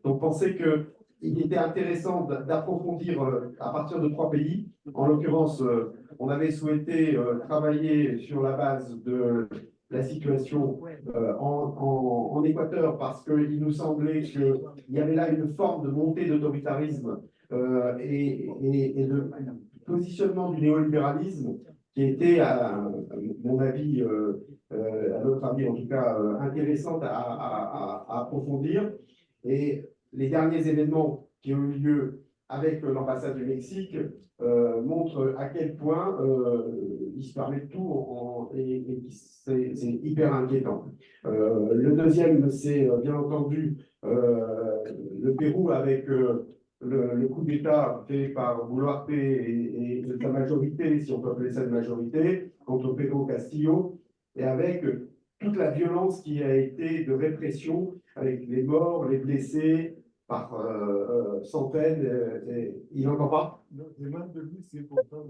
Donc, pensez qu'il était intéressant d'approfondir à partir de 3 pays. En l'occurrence, on avait souhaité travailler sur la base de la situation en Équateur parce qu'il nous semblait qu'il y avait là une forme de montée d'autoritarisme et de positionnement du néolibéralisme qui était, à mon avis, à notre avis en tout cas, intéressante à approfondir. Et les derniers événements qui ont eu lieu avec l'ambassade du Mexique montrent à quel point il se parlait de tout et c'est hyper inquiétant. Le deuxième, c'est bien entendu le Pérou avec le coup d'État fait par Boluarte et sa majorité, si on peut appeler ça une majorité, contre Pedro Castillo, et avec toute la violence qui a été de répression, avec les morts, les blessés, par centaines. Il n'entend pas? Non, c'est même de lui, c'est pourtant.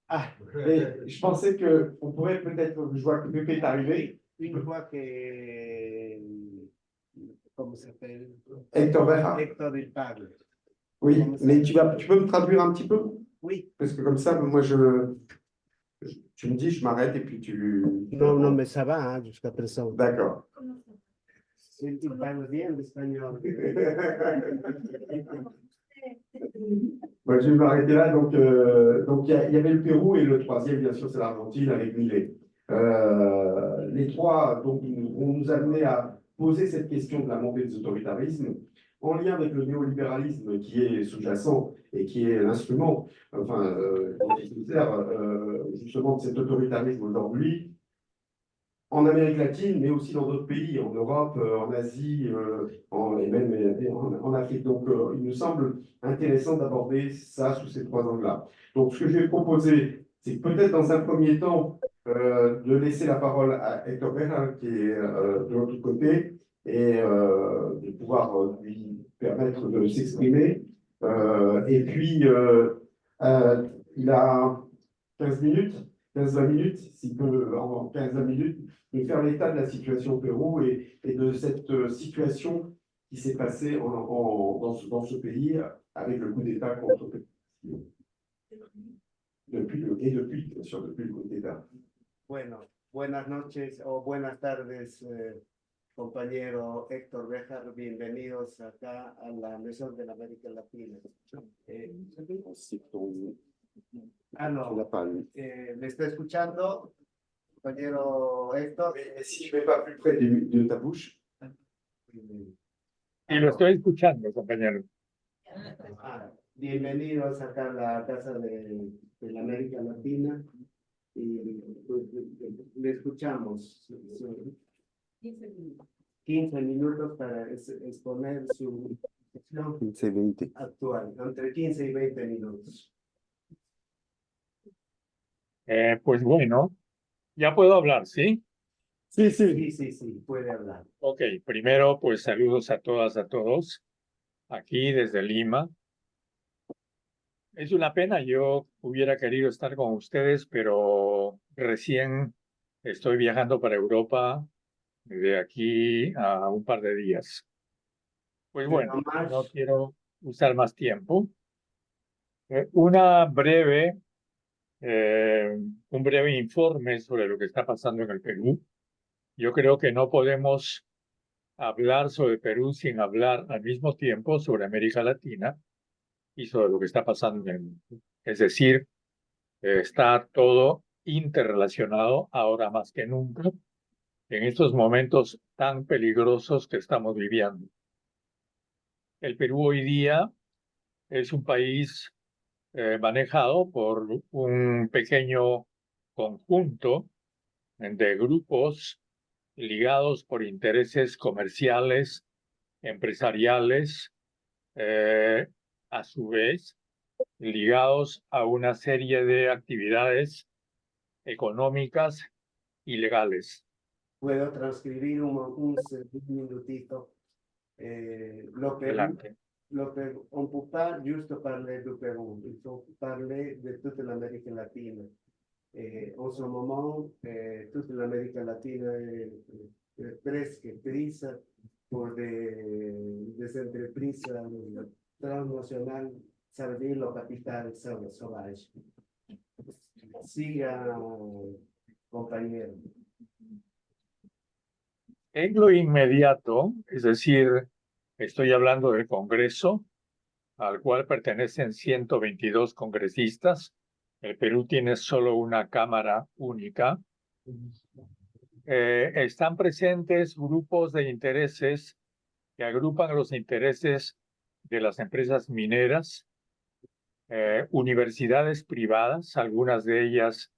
Ah, et je pensais qu'on pourrait peut-être, je vois que Pépé est arrivé. Une fois que, comment ça s'appelle? Hector Berra. Hector il parle. Oui, mais tu peux me traduire un petit peu? Oui. Parce que comme ça, moi, tu me dis, je m'arrête et puis tu... Non, non, mais ça va, hein, jusqu'à présent. D'accord. Il parle bien l'espagnol. Moi, je vais m'arrêter là. Donc, il y avait le Pérou et le troisième, bien sûr, c'est l'Argentine avec Milei. Les trois donc, vont nous amener à poser cette question de la montée des autoritarismes en lien avec le néolibéralisme qui est sous-jacent et qui est l'instrument, enfin, nécessaire justement de cet autoritarisme aujourd'hui en Amérique latine, mais aussi dans d'autres pays, en Europe, en Asie, et même en Afrique. Donc, il nous semble intéressant d'aborder ça sous ces 3 angles-là. Donc, ce que je vais proposer, c'est peut-être dans un premier temps de laisser la parole à Hector Berra, qui est de l'autre côté, et de pouvoir lui permettre de s'exprimer. Et puis, il a 15 minutes, 15-20 minutes, s'il peut, en 15-20 minutes, de faire l'état de la situation au Pérou et de cette situation qui s'est passée dans ce pays avec le coup d'État contre Castillo. Depuis, bien sûr, depuis le coup d'État. Bueno, buenas noches o buenas tardes, compañero Héctor Béjar. Bienvenidos acá a la Mesa de la América Latina. ¿Me está escuchando, compañero Héctor? Si je ne vais pas plus près de ta bouche. Y lo estoy escuchando, compañero. Bienvenidos acá a la Casa de la América Latina. Y pues, le escuchamos. 15 minutos para exponer su situación 15-20. actual, entre 15 y 20 minutos. Pues bueno, ya puedo hablar, ¿sí? Sí, puede hablar. Ok, primero, pues saludos a todas, a todos, aquí desde Lima. Es una pena, yo hubiera querido estar con ustedes, pero recién estoy viajando para Europa de aquí a un par de días. Pues bueno, no quiero usar más tiempo. Un breve informe sobre lo que está pasando en el Perú. Yo creo que no podemos hablar sobre Perú sin hablar al mismo tiempo sobre América Latina y sobre lo que está pasando en el mundo. Es decir, está todo interrelacionado ahora más que nunca en estos momentos tan peligrosos que estamos viviendo. El Perú hoy día es un país manejado por un pequeño conjunto de grupos ligados por intereses comerciales, empresariales, a su vez ligados a una serie de actividades económicas y legales. Puedo transcribir un minutito. Adelante. On peut pas juste parler du Pérou, il faut parler de toute l'Amérique latine. En ce moment, toute l'Amérique latine est presque prise pour des entreprises transnationales servir le capital sauvage. Siga, compañero. En lo inmediato, es decir, estoy hablando del Congreso, al cual pertenecen 122 congresistas. El Perú tiene solo una cámara única. Están presentes grupos de intereses que agrupan los intereses de las empresas mineras, universidades privadas, algunas de ellas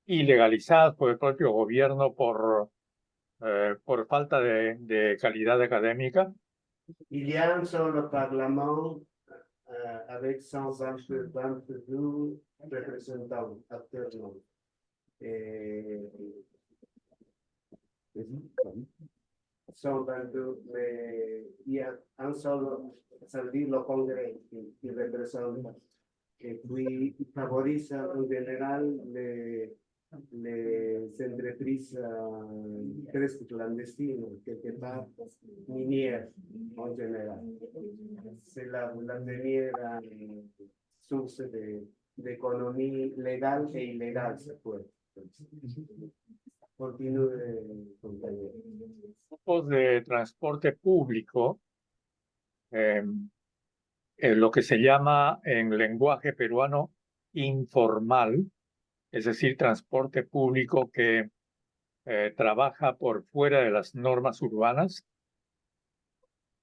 ilegalizadas por el propio gobierno por falta de calidad académica. Il y a sur le Parlement avec 122 représentants actuellement. Et 122, mais il y a un seul, ça veut dire le Congrès qui représente. Et puis, il favorise en général les entreprises clandestines, quelque part minières en général. C'est la première source d'économie légale et illégale, se puede. Continúe, compañero. Grupos de transporte público, lo que se llama en lenguaje peruano informal, es decir, transporte público que trabaja por fuera de las normas urbanas,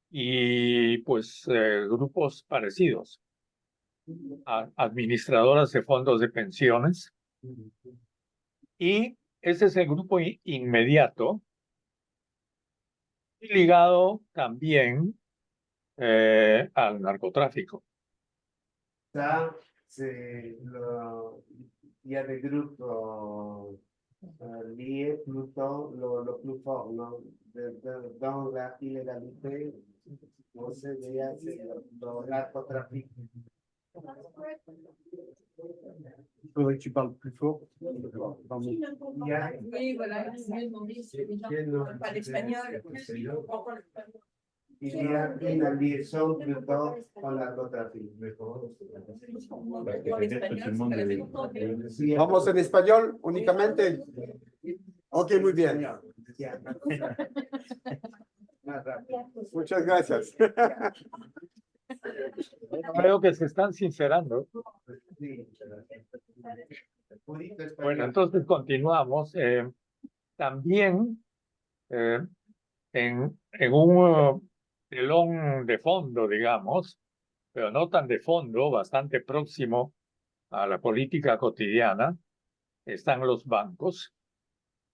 y pues grupos parecidos, administradoras de fondos de pensiones, y ese es el grupo inmediato, y ligado también al narcotráfico. Ça, il y a des groupes liés plutôt le plus fort, non? Dans la illégalité, on sait déjà c'est le narcotrafic. Il faudrait que tu parles plus fort. Pardon. Il y a Oui, voilà, je me demandais si les gens ne parlent pas l'espagnol, ils comprennent pas l'espagnol. il y a une liaison plutôt au narcotrafic. Vamos en español únicamente. Ok, muy bien. Más rápido. Muchas gracias. Creo que se están sincerando. Sí. Bueno, entonces continuamos. También en un telón de fondo, digamos, pero no tan de fondo, bastante próximo a la política cotidiana, están los bancos,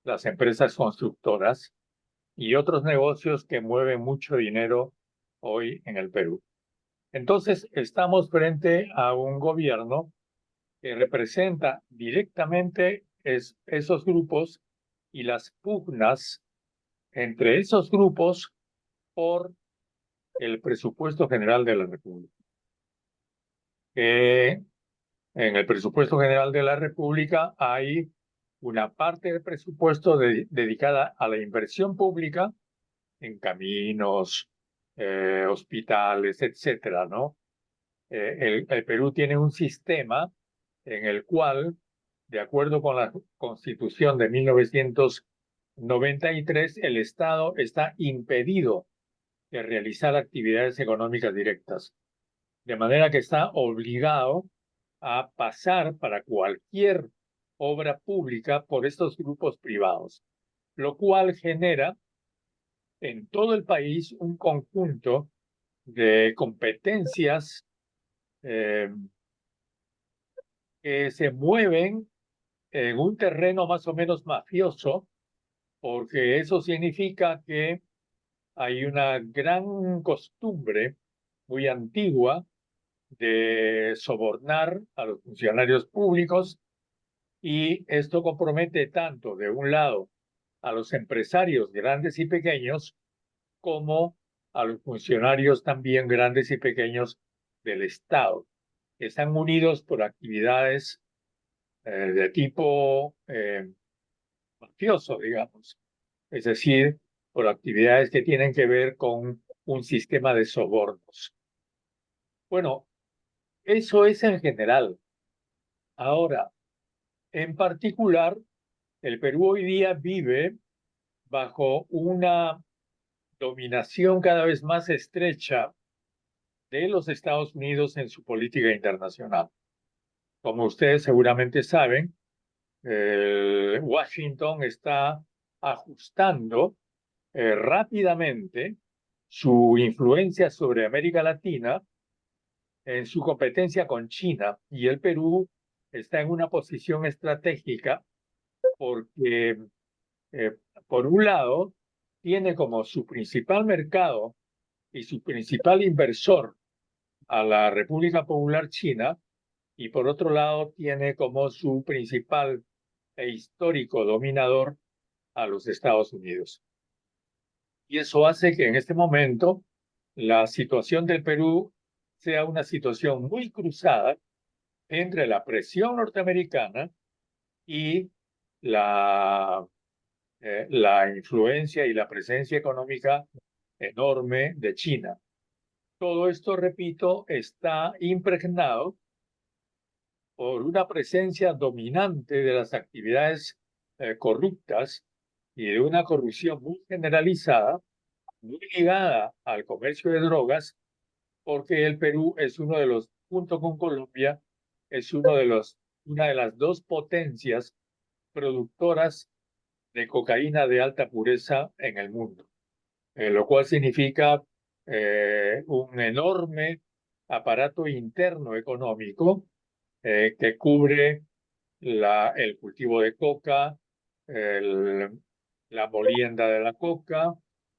las empresas constructoras y otros negocios que mueven mucho dinero hoy en el Perú. Entonces, estamos frente a un gobierno que representa directamente esos grupos y las pugnas entre esos grupos por el presupuesto general de la República. En el presupuesto general de la República hay una parte del presupuesto dedicada a la inversión pública en caminos, hospitales, etcétera, ¿no? El Perú tiene un sistema en el cual, de acuerdo con la Constitución de 1993, el Estado está impedido de realizar actividades económicas directas, de manera que está obligado a pasar para cualquier obra pública por estos grupos privados, lo cual genera en todo el país un conjunto de competencias que se mueven en un terreno más o menos mafioso, porque eso significa que hay una gran costumbre muy antigua de sobornar a los funcionarios públicos, y esto compromete tanto, de un lado, a los empresarios grandes y pequeños, como a los funcionarios también grandes y pequeños del Estado, que están unidos por actividades de tipo mafioso, digamos. Es decir, por actividades que tienen que ver con un sistema de sobornos. Bueno, eso es en general. Ahora, en particular, el Perú hoy día vive bajo una dominación cada vez más estrecha de los Estados Unidos en su política internacional. Como ustedes seguramente saben, Washington está ajustando rápidamente su influencia sobre América Latina en su competencia con China, y el Perú está en una posición estratégica porque, por un lado, tiene como su principal mercado y su principal inversor a la República Popular China, y por otro lado tiene como su principal e histórico dominador a los Estados Unidos. Y eso hace que en este momento la situación del Perú sea una situación muy cruzada entre la presión norteamericana y la influencia y la presencia económica enorme de China. Todo esto, repito, está impregnado por una presencia dominante de las actividades corruptas y de una corrupción muy generalizada, muy ligada al comercio de drogas, porque el Perú es uno de los, junto con Colombia, es una de las dos potencias productoras de cocaína de alta pureza en el mundo, lo cual significa un enorme aparato interno económico que cubre el cultivo de coca, la molienda de la coca,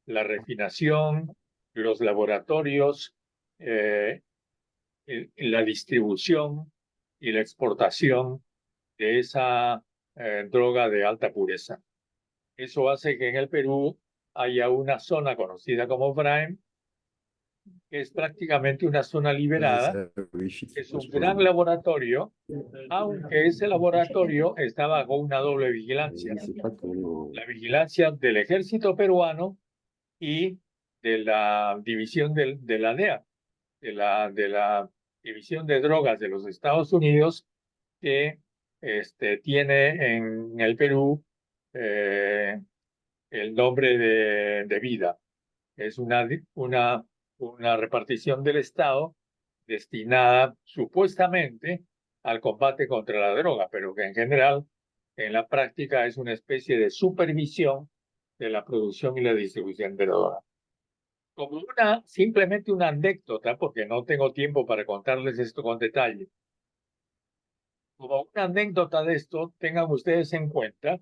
la refinación, los laboratorios, la distribución y la exportación de esa droga de alta pureza. Eso hace que en el Perú haya una zona conocida como Prime, que es prácticamente una zona liberada, es un gran laboratorio, aunque ese laboratorio está bajo una doble vigilancia. La vigilancia del ejército peruano y de la división de la DEA, de la División de Drogas de los Estados Unidos, que tiene en el Perú el nombre de vida. Es una repartición del Estado destinada supuestamente al combate contra la droga, pero que en general, en la práctica, es una especie de supervisión de la producción y la distribución de droga. Como simplemente una anécdota, porque no tengo tiempo para contarles esto con detalle. Como una anécdota de esto, tengan ustedes en cuenta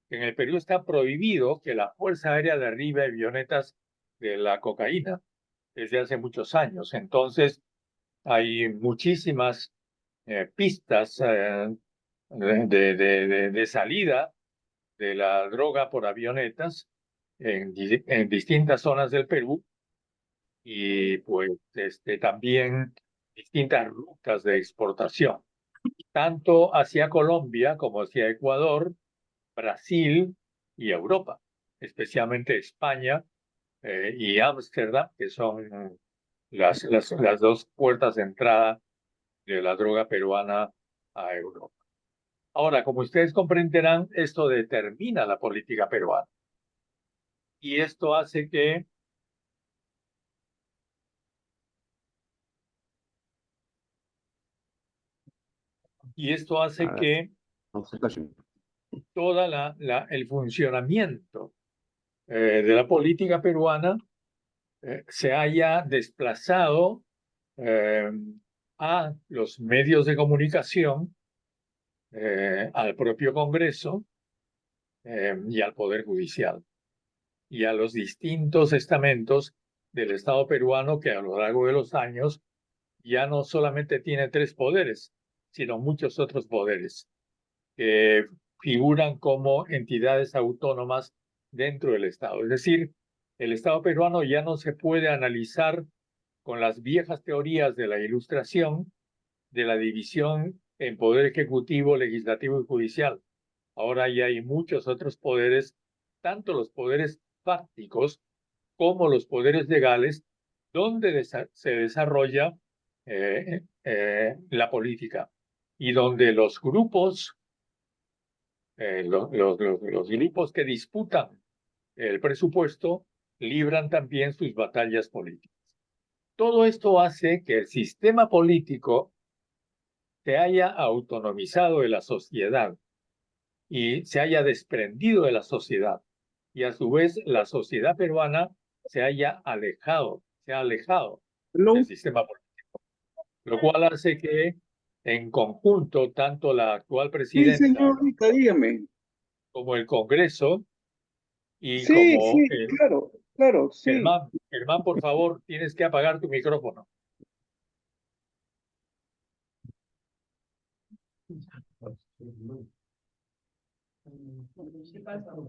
que en el Perú está prohibido que la Fuerza Aérea derribe avionetas de la cocaína desde hace muchos años. Entonces, hay muchísimas pistas de salida de la droga por avionetas en distintas zonas del Perú, y pues también distintas rutas de exportación, tanto hacia Colombia como hacia Ecuador, Brasil y Europa, especialmente España y Ámsterdam, que son las dos puertas de entrada de la droga peruana a Europa. Ahora, como ustedes comprenderán, esto determina la política peruana. Y esto hace que todo el funcionamiento de la política peruana se haya desplazado a los medios de comunicación, al propio Congreso y al Poder Judicial, y a los distintos estamentos del Estado peruano, que a lo largo de los años ya no solamente tiene 3 poderes, sino muchos otros poderes que figuran como entidades autónomas dentro del Estado. Es decir, el Estado peruano ya no se puede analizar con las viejas teorías de la Ilustración, de la división en poder ejecutivo, legislativo y judicial. Ahora ya hay muchos otros poderes, tanto los poderes fácticos como los poderes legales, donde se desarrolla la política y donde los grupos, los grupos que disputan el presupuesto libran también sus batallas políticas. Todo esto hace que el sistema político se haya autonomizado de la sociedad y se haya desprendido de la sociedad. Y a su vez la sociedad peruana se ha alejado del sistema político. Lo cual hace que en conjunto tanto la actual Sí, presidenta señorita, dígame. como el Congreso y Sí, como sí, claro, sí. Germán, por favor, tienes que apagar tu micrófono.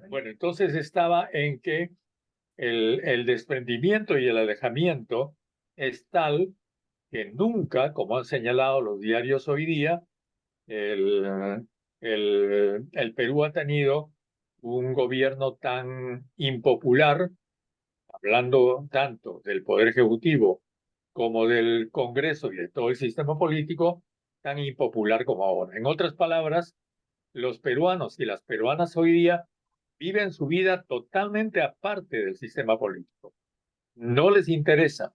Bueno, entonces estaba en que el desprendimiento y el alejamiento es tal que nunca, como han señalado los diarios hoy día, el Perú ha tenido un gobierno tan impopular, hablando tanto del Poder Ejecutivo como del Congreso y de todo el sistema político, tan impopular como ahora. En otras palabras, los peruanos y las peruanas hoy día viven su vida totalmente aparte del sistema político. No les interesa.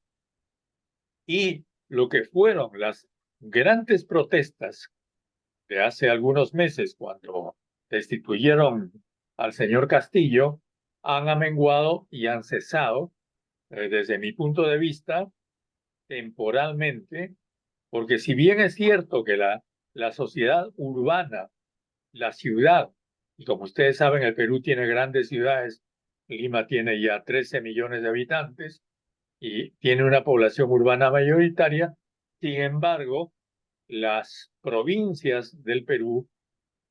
Y lo que fueron las grandes protestas de hace algunos meses, cuando destituyeron al señor Castillo, han amenguado y han cesado, desde mi punto de vista, temporalmente, porque si bien es cierto que la sociedad urbana, la ciudad, y como ustedes saben, el Perú tiene grandes ciudades, Lima tiene ya 13 millones de habitantes y tiene una población urbana mayoritaria, sin embargo, las provincias del Perú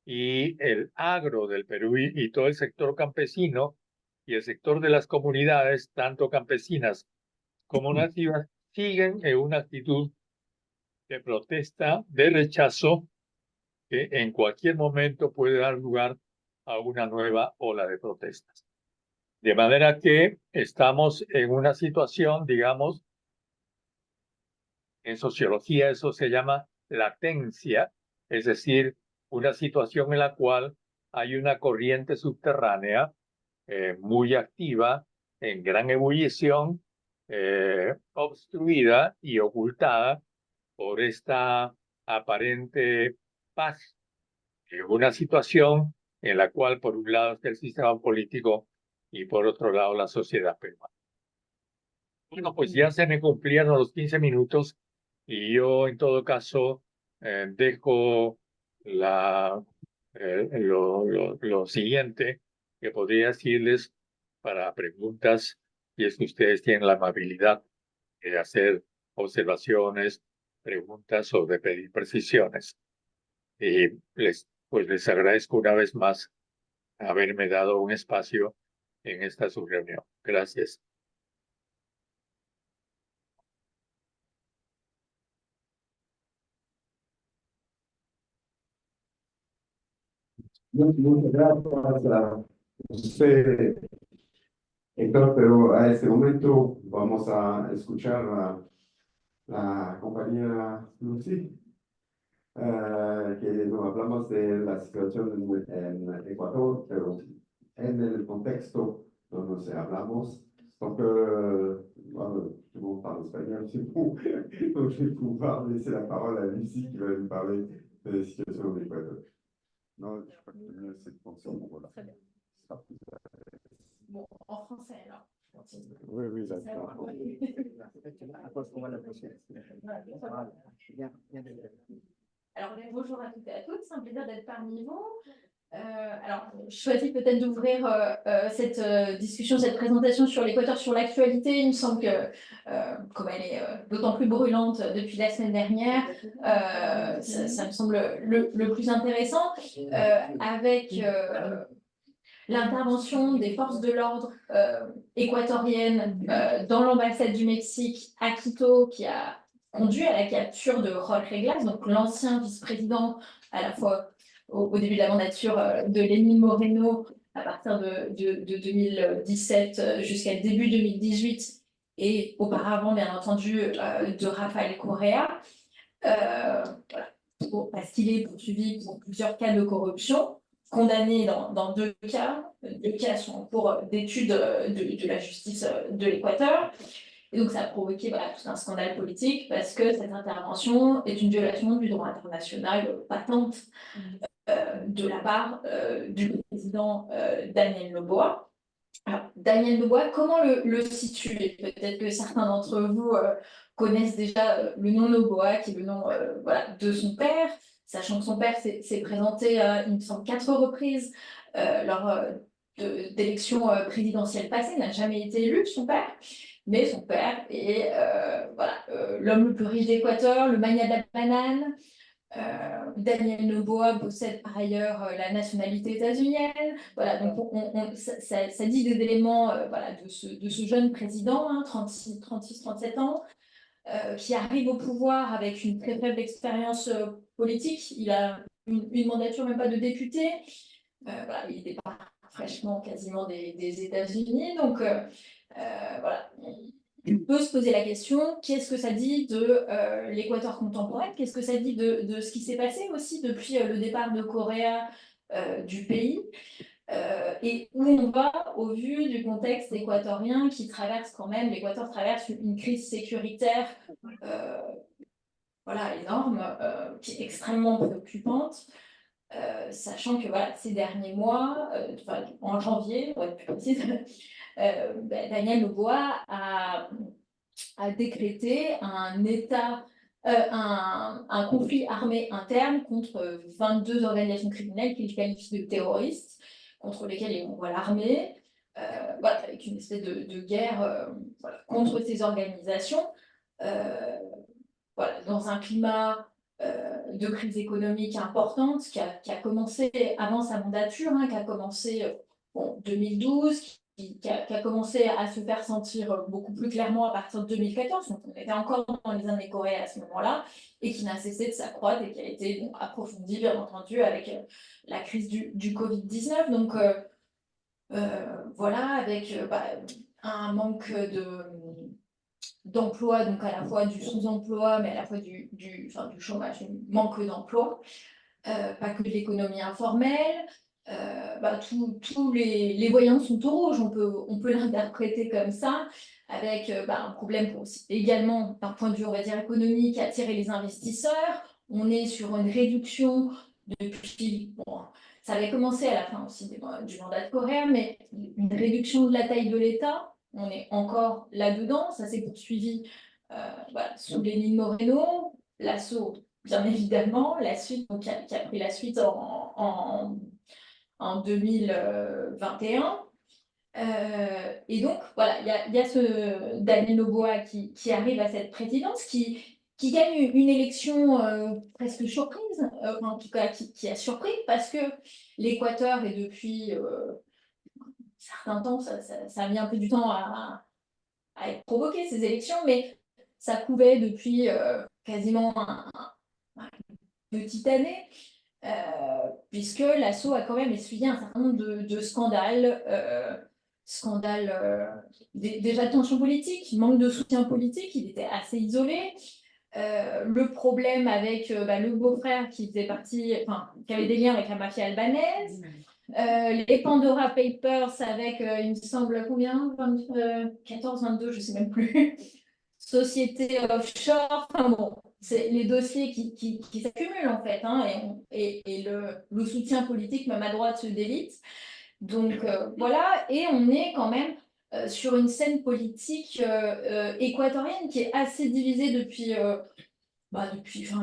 y el agro del Perú y todo el sector campesino y el sector de las comunidades, tanto campesinas como nativas, siguen en una actitud de protesta, de rechazo, que en cualquier momento puede dar lugar a una nueva ola de protestas. De manera que estamos en una situación, digamos, en sociología eso se llama latencia, es decir, una situación en la cual hay una corriente subterránea muy activa, en gran ebullición, obstruida y ocultada por esta aparente paz. Una situación en la cual por un lado está el sistema político y por otro lado la sociedad peruana. Bueno, pues ya se me cumplieron los 15 minutos y yo en todo caso dejo lo siguiente que podría decirles para preguntas, y es que ustedes tienen la amabilidad de hacer observaciones, preguntas o de pedir precisiones. Y pues les agradezco una vez más haberme dado un espacio en esta subreunión. Gracias. Muchas gracias a usted, Héctor, pero a este momento vamos a escuchar a la compañera Lucy, que nos hablamos de la situación en Ecuador, pero en el contexto donde hablamos, donc, tout le monde parle espagnol, c'est bon, donc je vais pouvoir laisser la parole à Lucie qui va nous parler de la situation en Équateur. Non, je crois que le mieux, c'est de penser en voilà. Très bien. Bon, en français alors. Oui, d'accord. Alors, bonjour à toutes et à tous, c'est un plaisir d'être parmi vous. Alors, je choisis peut-être d'ouvrir cette discussion, cette présentation sur l'Équateur, sur l'actualité. Il me semble que, comme elle est d'autant plus brûlante depuis la semaine dernière, ça me semble le plus intéressant, avec l'intervention des forces de l'ordre équatoriennes dans l'ambassade du Mexique à Quito, qui a conduit à la capture de Jorge Glass, donc l'ancien vice-président à la fois au début de la mandature de Lénine Moreno à partir de 2017 jusqu'à début 2018, et auparavant, bien entendu, de Rafael Correa, voilà, parce qu'il est poursuivi pour plusieurs cas de corruption, condamné dans deux cas. Deux cas sont en cours d'étude de la justice de l'Équateur. Et donc, ça a provoqué voilà, tout un scandale politique parce que cette intervention est une violation du droit international patente de la part du président Daniel Noboa. Alors, Daniel Noboa, comment le situer? Peut-être que certains d'entre vous connaissent déjà le nom Noboa, qui est le nom voilà, de son père, sachant que son père s'est présenté, il me semble, 4 reprises lors d'élections présidentielles passées, n'a jamais été élu, son père. Mais son père est voilà, l'homme le plus riche d'Équateur, le magnat de la banane. Daniel Noboa possède par ailleurs la nationalité états-unienne. Voilà, donc ça dit des éléments voilà, de ce jeune président, hein, 36-37 ans, qui arrive au pouvoir avec une très faible expérience politique. Il a une mandature même pas de député. Voilà, il départ fraîchement quasiment des États-Unis. Donc voilà. On peut se poser la question, qu'est-ce que ça dit de l'Équateur contemporain? Qu'est-ce que ça dit de ce qui s'est passé aussi depuis le départ de Correa du pays? Et où on va au vu du contexte équatorien qui traverse quand même, l'Équateur traverse une crise sécuritaire voilà, énorme, qui est extrêmement préoccupante. Sachant que voilà, ces derniers mois, en janvier, pour être plus précise, Daniel Noboa a décrété un état, un conflit armé interne contre 22 organisations criminelles qu'il qualifie de terroristes, contre lesquelles il envoie l'armée, voilà, avec une espèce de guerre voilà, contre ces organisations, voilà, dans un climat de crise économique importante qui a commencé avant sa mandature, hein, qui a commencé en 2012, qui a commencé à se faire sentir beaucoup plus clairement à partir de 2014, donc on était encore dans les années Corée à ce moment-là, et qui n'a cessé de s'accroître et qui a été approfondie, bien entendu, avec la crise du Covid-19. Donc voilà, avec un manque d'emploi, donc à la fois du sous-emploi, mais à la fois du chômage, du manque d'emploi, pas que de l'économie informelle. Tous les voyants sont au rouge, on peut l'interpréter comme ça, avec un problème pour aussi, également d'un point de vue, on va dire, économique, attirer les investisseurs. On est sur une réduction depuis, bon, ça avait commencé à la fin aussi du mandat de Correa, mais une réduction de la taille de l'État. On est encore là-dedans, ça s'est poursuivi sous Lénine Moreno, l'assaut, bien évidemment, la suite, donc, qui a pris la suite en 2021. Et donc, voilà, il y a ce Daniel Noboa qui arrive à cette présidence, qui gagne une élection presque surprise, en tout cas qui a surpris, parce que l'Équateur est depuis certain temps, ça a mis un peu du temps à être provoqué, ces élections, mais ça couvait depuis quasiment une petite année, puisque l'assaut a quand même essuyé un certain nombre de scandales, déjà de tension politique, manque de soutien politique, il était assez isolé. Le problème avec le beau-frère qui faisait partie, qui avait des liens avec la mafia albanaise, les Pandora Papers avec, il me semble, combien 14, 22, je ne sais même plus, société offshore, enfin bon, c'est les dossiers qui s'accumulent en fait, hein, et le soutien politique, même à droite, se délite. Donc voilà, et on est quand même sur une scène politique équatorienne qui est assez divisée depuis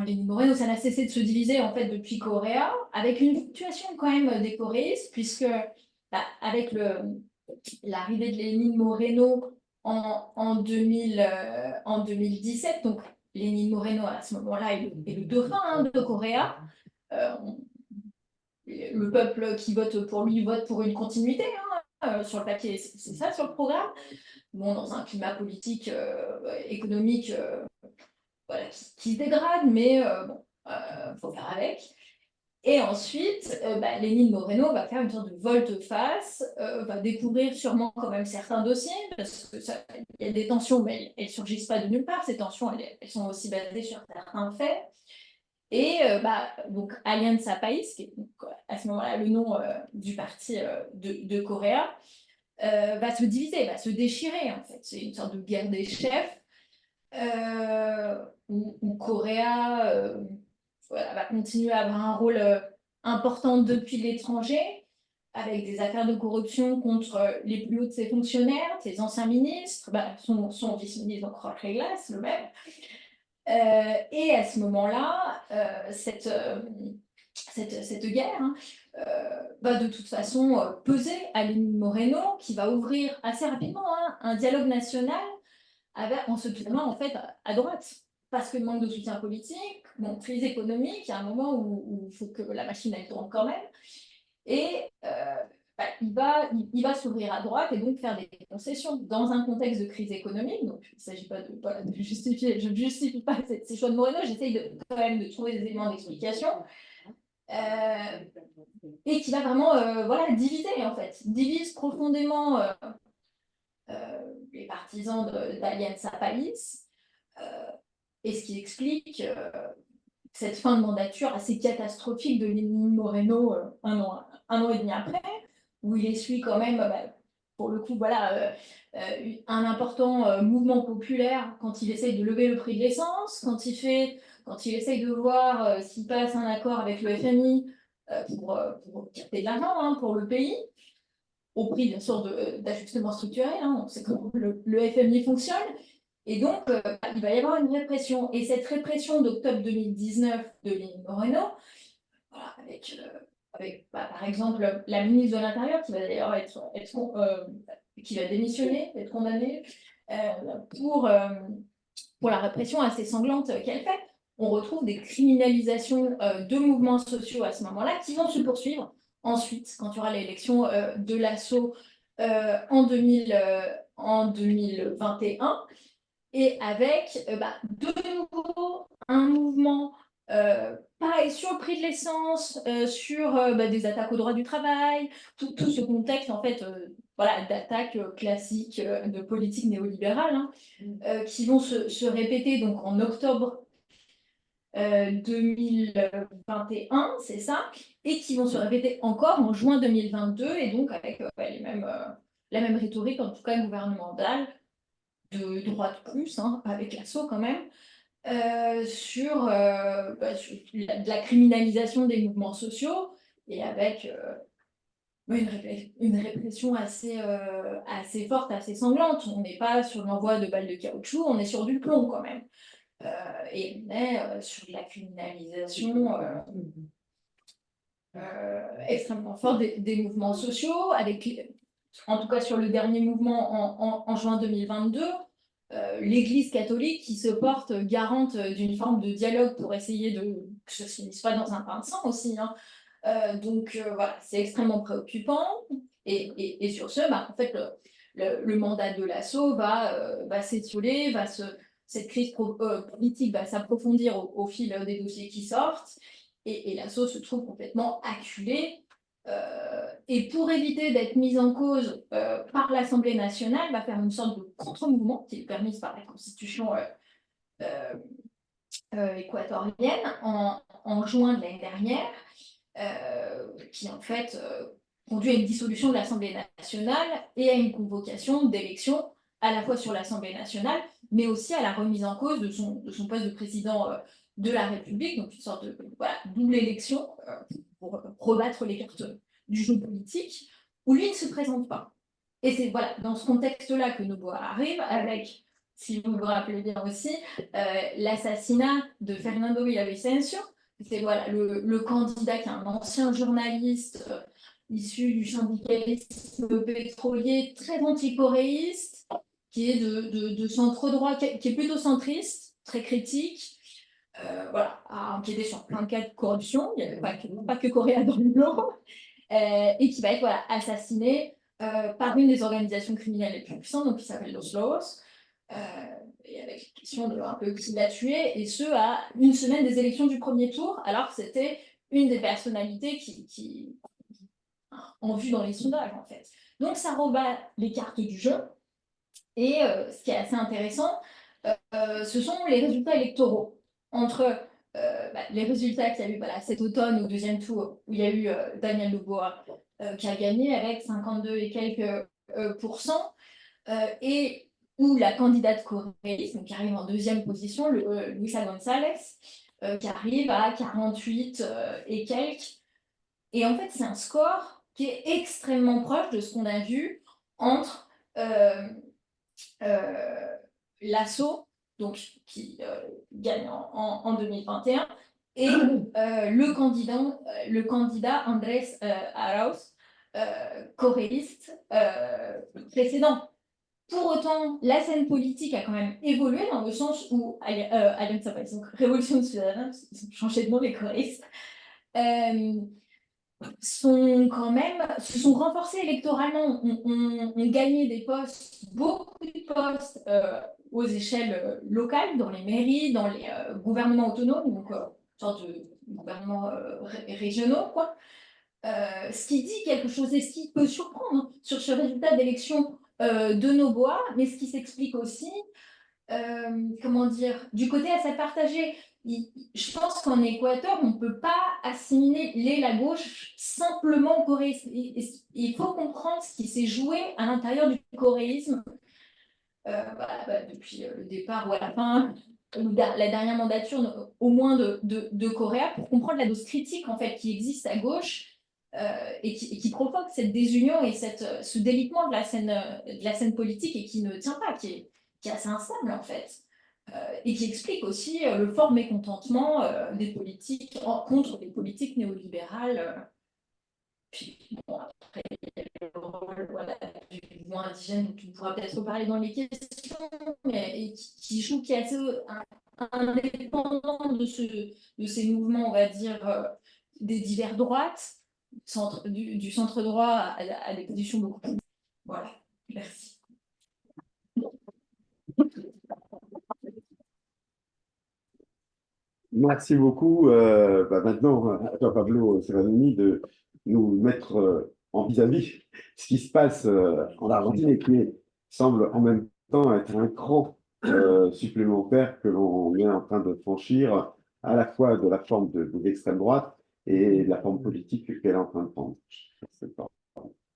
Lénine Moreno, ça n'a cessé de se diviser en fait depuis Correa, avec une fluctuation quand même des coréistes, puisque avec l'arrivée de Lénine Moreno en 2017, donc Lénine Moreno à ce moment-là est le dauphin, hein, de Correa. Le peuple qui vote pour lui vote pour une continuité, hein, sur le papier, c'est ça sur le programme. Bon, dans un climat politique, économique voilà, qui se dégrade, mais bon, faut faire avec. Et ensuite, Lénine Moreno va faire une sorte de volte-face, va découvrir sûrement quand même certains dossiers, parce que il y a des tensions, mais elles ne surgissent pas de nulle part. Ces tensions, elles sont aussi basées sur certains faits. Et donc Alianza País, qui est donc, à ce moment-là le nom du parti de Correa, va se diviser, va se déchirer en fait. C'est une sorte de guerre des chefs où Correa va continuer à avoir un rôle important depuis l'étranger, avec des affaires de corruption contre les plus hauts de ses fonctionnaires, ses anciens ministres, son vice-ministre, donc Jorge Glass, le même. Et à ce moment-là, cette guerre va de toute façon peser à Lénine Moreno, qui va ouvrir assez rapidement un dialogue national en se tournant en fait à droite. Parce que manque de soutien politique, crise économique, il y a un moment où il faut que la machine elle tourne quand même. Et il va s'ouvrir à droite et donc faire des concessions dans un contexte de crise économique. Donc, il ne s'agit pas de justifier, je ne justifie pas ces choix de Moreno, j'essaye quand même de trouver des éléments d'explication. Et qui va vraiment diviser, en fait. Divise profondément les partisans d'Alianza País, et ce qui explique cette fin de mandature assez catastrophique de Lénine Moreno un an et demi après, où il essuie quand même, pour le coup, un important mouvement populaire quand il essaye de lever le prix de l'essence, quand il essaye de voir s'il passe un accord avec le FMI pour capter de l'argent pour le pays, au prix, bien sûr, d'ajustements structurels. On sait comment le FMI fonctionne. Et donc, il va y avoir une répression. Et cette répression d'octobre 2019 de Lénine Moreno, avec par exemple, la ministre de l'Intérieur, qui va d'ailleurs qui va démissionner, être condamnée pour la répression assez sanglante qu'elle fait. On retrouve des criminalisations de mouvements sociaux à ce moment-là, qui vont se poursuivre ensuite, quand il y aura l'élection de l'assaut en 2021, et avec de nouveau un mouvement pareil sur le prix de l'essence, sur des attaques au droit du travail, tout ce contexte en fait d'attaques classiques de politique néolibérale qui vont se répéter donc en octobre 2021, c'est ça, et qui vont se répéter encore en juin 2022, et donc avec la même rhétorique, en tout cas gouvernementale, de droite plus, avec l'assaut quand même, sur de la criminalisation des mouvements sociaux, et avec une répression assez forte, assez sanglante. On n'est pas sur l'envoi de balles de caoutchouc, on est sur du plomb quand même. Et on est sur de la criminalisation extrêmement forte des mouvements sociaux, en tout cas sur le dernier mouvement en juin 2022, l'Église catholique qui se porte garante d'une forme de dialogue pour essayer que ça ne se finisse pas dans un bain de sang aussi. Donc voilà, c'est extrêmement préoccupant. Et sur ce, en fait, le mandat de l'assaut va s'étioler, cette crise politique va s'approfondir au fil des dossiers qui sortent, et l'assaut se trouve complètement acculé. Et pour éviter d'être mise en cause par l'Assemblée nationale, va faire une sorte de contre-mouvement qui est permise par la Constitution équatorienne en juin de l'année dernière, qui en fait conduit à une dissolution de l'Assemblée nationale et à une convocation d'élections à la fois sur l'Assemblée nationale, mais aussi à la remise en cause de son poste de président de la République, donc une sorte de double élection pour rebattre les cartes du jeu politique, où lui ne se présente pas. Et c'est dans ce contexte-là que Noboa arrive, avec, si vous vous rappelez bien aussi, l'assassinat de Fernando Villavicencio. C'est le candidat qui est un ancien journaliste issu du syndicalisme pétrolier, très anticoréiste, qui est de centre-droit, qui est plutôt centriste, très critique, a enquêté sur plein de cas de corruption, il n'y avait pas que Correa dans le lot, et qui va être assassiné par une des organisations criminelles les plus puissantes, donc qui s'appelle Los Lobos, et avec la question de un peu qui l'a tué, et ce à une semaine des élections du premier tour, alors que c'était une des personnalités qui en vue dans les sondages, en fait. Donc, ça rebat les cartes du jeu. Et ce qui est assez intéressant, ce sont les résultats électoraux. Entre les résultats qu'il y a eu cet automne au deuxième tour, où il y a eu Daniel Dubois qui a gagné avec 52 et quelques pourcents, et où la candidate coréiste, qui arrive en deuxième position, Luisa González, qui arrive à 48 et quelques. Et en fait, c'est un score qui est extrêmement proche de ce qu'on a vu entre Lasso, donc qui gagne en 2021, et le candidat Andrés Arauz, coréiste précédent. Pour autant, la scène politique a quand même évolué dans le sens où Alianza País, donc Révolution Ciudadana, ils ont changé de nom les choristes, se sont renforcés électoralement, ont gagné des postes, beaucoup de postes aux échelles locales, dans les mairies, dans les gouvernements autonomes, donc sorte de gouvernements régionaux, quoi. Ce qui dit quelque chose et ce qui peut surprendre sur ce résultat d'élection de Noboa, mais ce qui s'explique aussi, comment dire, du côté assez partagé. Je pense qu'en Équateur, on ne peut pas assimiler la gauche simplement au coréisme. Il faut comprendre ce qui s'est joué à l'intérieur du coréisme depuis le départ ou à la fin, la dernière mandature au moins de Correa, pour comprendre la dose critique en fait, qui existe à gauche et qui provoque cette désunion et ce délitement de la scène politique et qui ne tient pas, qui est assez instable en fait. Et qui explique aussi le fort mécontentement des politiques contre les politiques néolibérales. Puis, bon, après, il y a le rôle du mouvement indigène, dont on pourra peut-être reparler dans les questions, mais qui est assez indépendant de ces mouvements, on va dire, des divers droites, du centre droit à des positions beaucoup plus. Voilà, merci. Merci beaucoup. Maintenant, à toi, Pablo Serranini, de nous mettre en vis-à-vis ce qui se passe en Argentine et qui semble en même temps être un cran supplémentaire que l'on est en train de franchir à la fois de la forme de l'extrême droite et de la forme politique qu'elle est en train de prendre.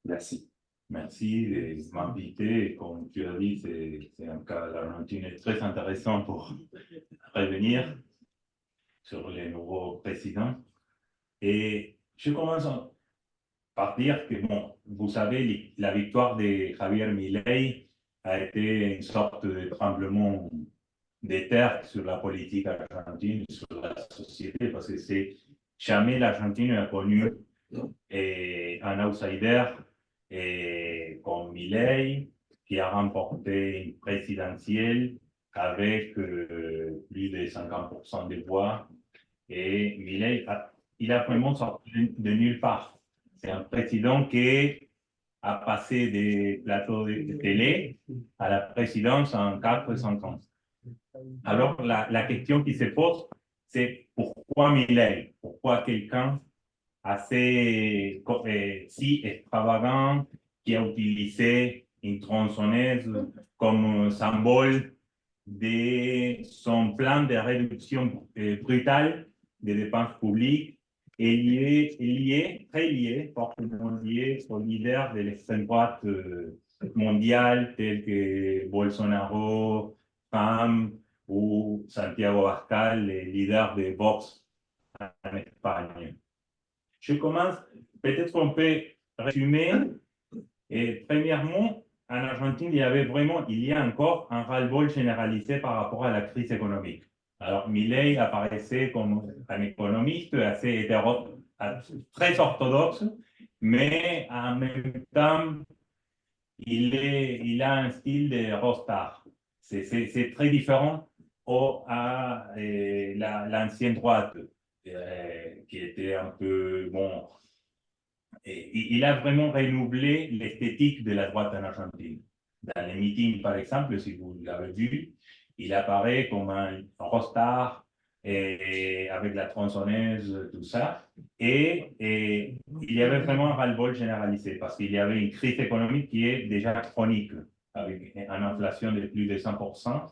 Merci. Merci de m'inviter. Comme tu as dit, c'est un cas, l'Argentine est très intéressant pour revenir sur les nouveaux présidents. Et je commence par dire que, bon, vous savez, la victoire de Javier Milei a été une sorte de tremblement de terre sur la politique argentine, sur la société, parce que jamais l'Argentine a connu un outsider comme Milei, qui a remporté une présidentielle avec plus de 50% des voix. Et Milei, il a vraiment sorti de nulle part. C'est un président qui a passé des plateaux de télé à la présidence en 4 ou 5 ans. Alors, la question qui se pose, c'est pourquoi Milei? Pourquoi quelqu'un assez si extravagant qui a utilisé une tronçonneuse comme symbole de son plan de réduction brutale des dépenses publiques et très lié, fortement lié aux leaders de l'extrême droite mondiale tels que Bolsonaro, Trump ou Santiago Abascal, les leaders de Vox en Espagne. Je commence, peut-être qu'on peut résumer. Et premièrement, en Argentine, il y a encore un ras-le-bol généralisé par rapport à la crise économique. Alors, Milei apparaissait comme un économiste très orthodoxe, mais en même temps, il a un style de rockstar. C'est très différent à l'ancienne droite, qui était un peu, bon, il a vraiment renouvelé l'esthétique de la droite en Argentine. Dans les meetings, par exemple, si vous l'avez vu, il apparaît comme un rockstar et avec la tronçonneuse, tout ça. Et il y avait vraiment un ras-le-bol généralisé parce qu'il y avait une crise économique qui est déjà chronique, avec une inflation de plus de 100%.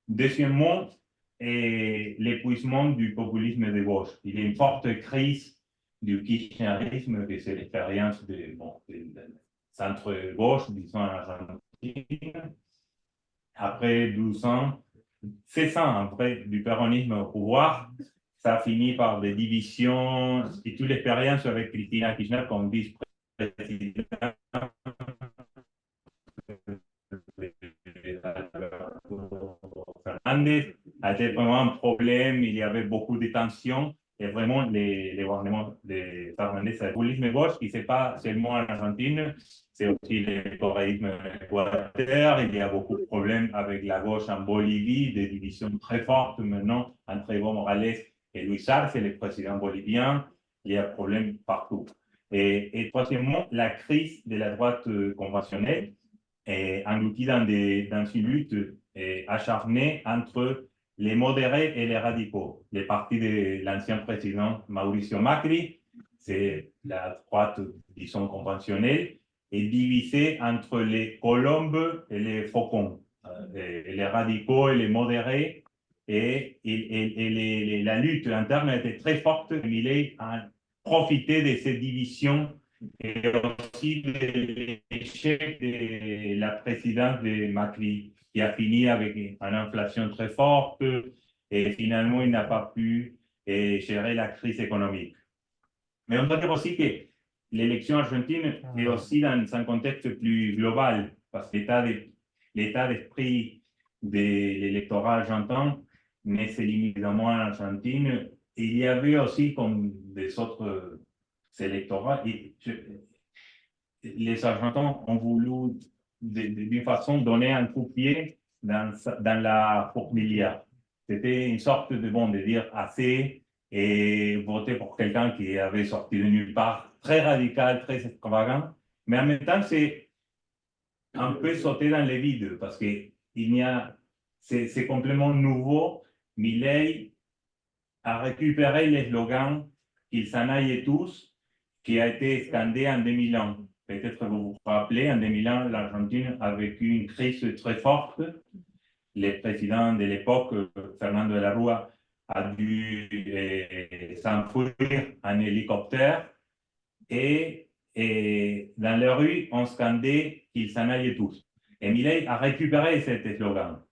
Deuxièmement, l'épuisement du populisme de gauche. Il y a une forte crise du kirchnerisme, que c'est l'expérience de centre-gauche, disons, en Argentine. Après 12 ans, 16 ans après du péronisme au pouvoir, ça a fini par des divisions et toute l'expérience avec Cristina Kirchner comme vice-présidente Fernández a été vraiment un problème, il y avait beaucoup de tensions et vraiment les gouvernements de Fernández, c'est le populisme gauche qui c'est pas seulement en Argentine, c'est aussi le corréisme Équateur, il y a beaucoup de problèmes avec la gauche en Bolivie, des divisions très fortes maintenant entre Evo Morales et Luis Arce, le président bolivien, il y a des problèmes partout. Et troisièmement, la crise de la droite conventionnelle est engloutie dans une lutte acharnée entre les modérés et les radicaux. Les partis de l'ancien président Mauricio Macri, c'est la droite, disons, conventionnelle, est divisée entre les colombes et les faucons, les radicaux et les modérés. Et la lutte interne était très forte. Milei a profité de ces divisions et aussi de l'échec de la présidence de Macri, qui a fini avec une inflation très forte et finalement il n'a pas pu gérer la crise économique. Mais on doit dire aussi que l'élection argentine est aussi dans un contexte plus global, parce que l'état d'esprit de l'électorat argentin ne se limite évidemment en Argentine. Il y avait aussi, comme des autres électorats, les Argentins ont voulu d'une façon donner un coup de pied dans la fourmilière. C'était une sorte de dire assez et voter pour quelqu'un qui avait sorti de nulle part, très radical, très extravagant, mais en même temps, c'est un peu sauter dans les vides parce que c'est complètement nouveau. Milei a récupéré les slogans « qu'ils s'en aillent tous », qui a été scandé en 2001. Peut-être que vous vous rappelez, en 2001, l'Argentine a vécu une crise très forte. Le président de l'époque, Fernando de la Rúa, a dû s'enfuir en hélicoptère et dans les rues, on scandait qu'ils s'en aillent tous. Et Milei a récupéré cet slogan.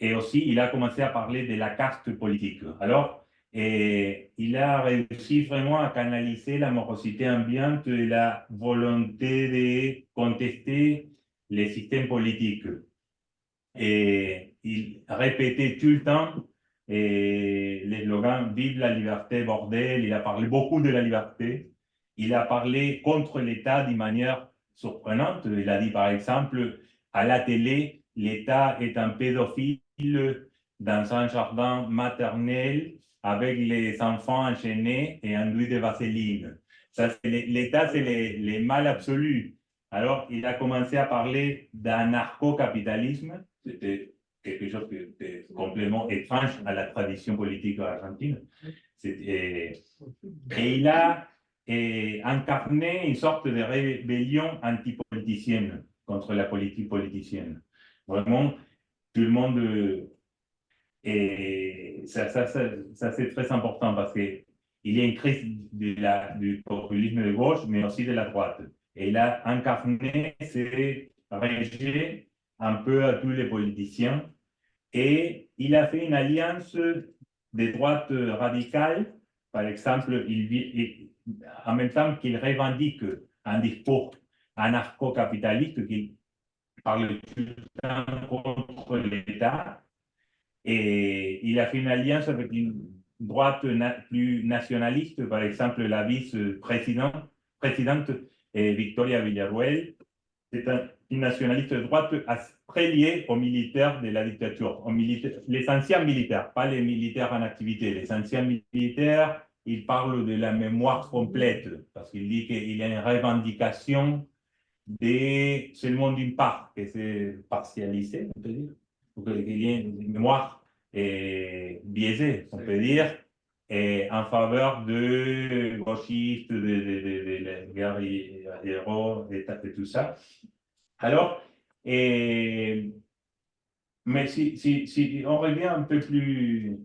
Et aussi, il a commencé à parler de la caste politique. Alors, il a réussi vraiment à canaliser la morosité ambiante et la volonté de contester les systèmes politiques. Et il répétait tout le temps les slogans « Vive la liberté, bordel ». Il a parlé beaucoup de la liberté. Il a parlé contre l'État d'une manière surprenante. Il a dit, par exemple, à la télé, l'État est un pédophile dans un jardin maternel avec les enfants enchaînés et enduits de vaseline. L'État, c'est les mal absolus. Alors, il a commencé à parler d'anarcho-capitalisme. C'était quelque chose de complètement étrange à la tradition politique argentine. Et il a incarné une sorte de rébellion antipoliticienne contre la politique politicienne. Vraiment, tout le monde... Et ça c'est très important parce qu'il y a une crise du populisme de gauche, mais aussi de la droite. Et il a incarné ces rejets un peu à tous les politiciens. Et il a fait une alliance de droite radicale. Par exemple, en même temps qu'il revendique un discours anarcho-capitaliste qui parle tout le temps contre l'État. Et il a fait une alliance avec une droite plus nationaliste, par exemple la vice-présidente Victoria Villarruel. C'est une nationaliste de droite très liée aux militaires de la dictature, les anciens militaires, pas les militaires en activité. Les anciens militaires, ils parlent de la mémoire complète, parce qu'il dit qu'il y a une revendication seulement d'une part, que c'est partialisé, on peut dire. Il y a une mémoire biaisé, on peut dire, en faveur de gauchistes, de guerrilleros et tout ça. Alors, mais si on revient un peu plus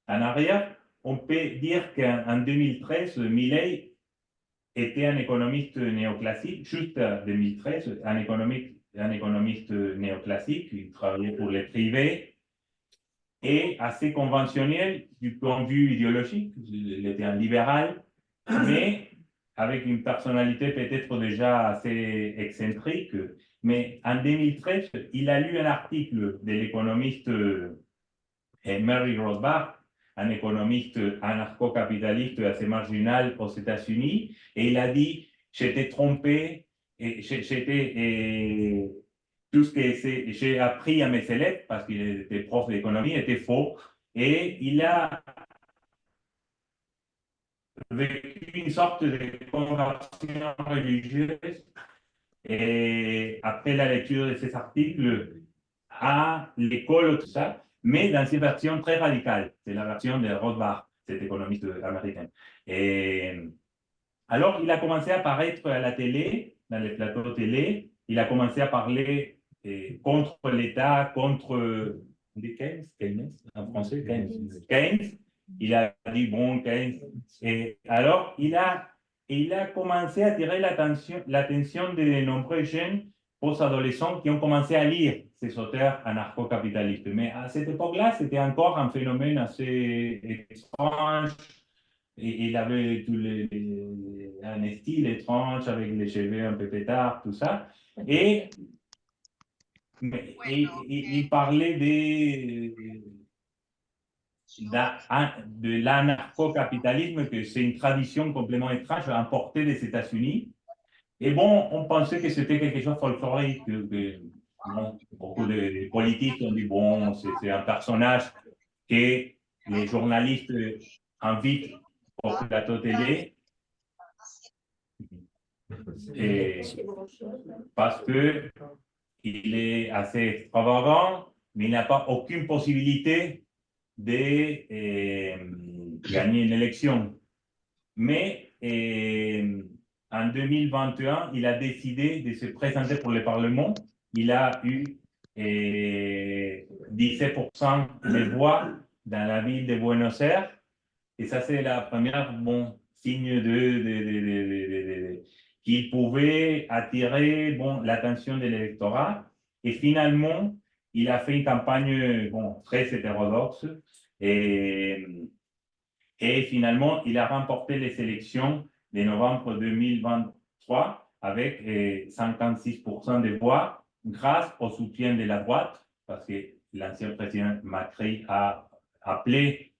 en arrière, on peut dire qu'en 2013, Milei était un économiste néoclassique, juste en 2013, un économiste néoclassique, il travaillait pour les privés et assez conventionnel du point de vue idéologique. Il était un libéral, mais avec une personnalité peut-être déjà assez excentrique. Mais en 2013, il a lu un article de l'économiste Murray Rothbard, un économiste anarcho-capitaliste assez marginal aux États-Unis, et il a dit j'étais trompé, et tout ce que j'ai appris à mes élèves, parce qu'il était prof d'économie, était faux, et il a vécu une sorte de conversion religieuse et après la lecture de ces articles à l'école, tout ça, mais dans une version très radicale. C'est la version de Rothbard, cet économiste américain. Et alors, il a commencé à apparaître à la télé, dans les plateaux télé. Il a commencé à parler contre l'État, contre Keynes, en français, Keynes. Il a dit, bon, Keynes. Et alors, il a commencé à attirer l'attention de nombreux jeunes post-adolescents qui ont commencé à lire ces auteurs anarcho-capitalistes. Mais à cette époque-là, c'était encore un phénomène assez étrange. Et il avait un style étrange avec les cheveux un peu pétards, tout ça. Et il parlait de l'anarcho-capitalisme, que c'est une tradition complètement étrange importée des États-Unis. Et bon, on pensait que c'était quelque chose de folklorique. Bon, beaucoup de politiques ont dit, bon, c'est un personnage que les journalistes invitent au plateau télé. Et parce qu'il est assez extravagant, mais il n'a pas aucune possibilité de gagner une élection. Mais en 2021, il a décidé de se présenter pour le Parlement. Il a eu 17% des voix dans la ville de Buenos Aires. Et ça, c'est la première signe qu'il pouvait attirer l'attention de l'électorat. Et finalement, il a fait une campagne très hétérodoxe. Et finalement, il a remporté les élections de novembre 2023 avec 56% des voix grâce au soutien de la droite, parce que l'ancien président Macri a appelé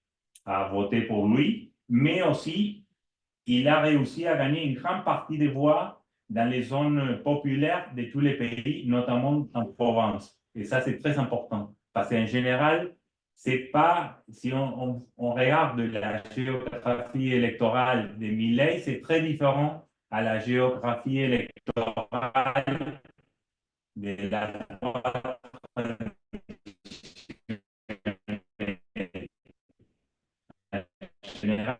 à voter pour lui, mais aussi il a réussi à gagner une grande partie des voix dans les zones populaires de tous les pays, notamment en Provence. Et ça, c'est très important, parce qu'en général, c'est pas, si on regarde la géographie électorale de Milei, c'est très différent à la géographie électorale de la droite générale.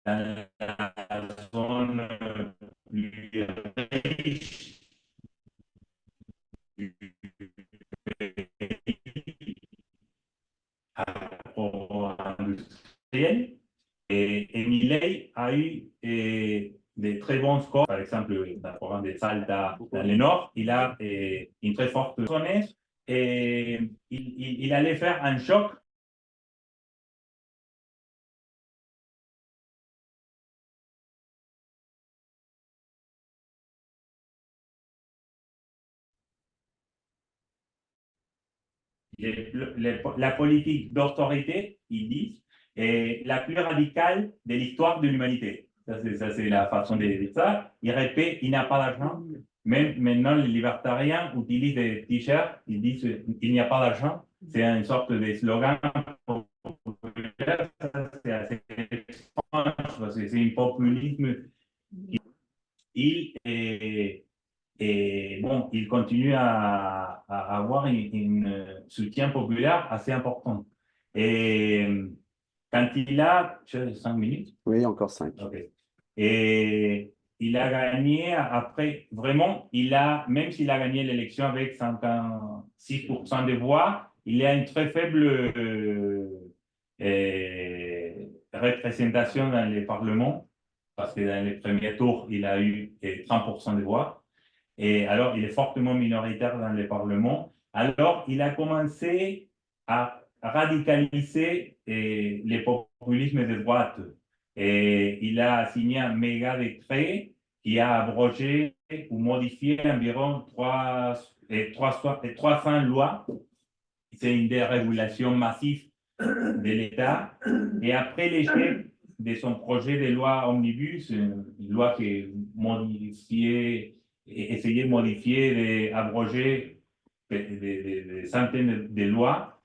Dans la zone plus riche du agro-industriel. Et Milei a eu des très bons scores, par exemple, dans le programme de Salta dans le nord, il a une très forte zone et il allait faire un choc. La politique d'autorité, ils disent, est la plus radicale de l'histoire de l'humanité. Ça, c'est la façon de dire ça. Il répète, il n'a pas d'argent, Même maintenant, les libertariens utilisent des t-shirts, ils disent il n'y a pas d'argent. C'est une sorte de slogan populaire. C'est assez étrange parce que c'est un populisme. Bon, il continue à avoir un soutien populaire assez important. Et quand il a 5 minutes, Oui, encore 5. ok. Et il a gagné après, vraiment, même s'il a gagné l'élection avec 56% de voix, il a une très faible représentation dans les parlements, parce que dans les premiers tours, il a eu 30% de voix. Et alors, il est fortement minoritaire dans les parlements. Alors, il a commencé à radicaliser les populismes de droite. Et il a signé un méga décret qui a abrogé ou modifié environ 300 lois. C'est une dérégulation massive de l'État. Et après l'échec de son projet de loi omnibus, une loi qui essayait de modifier, d'abroger des centaines de lois,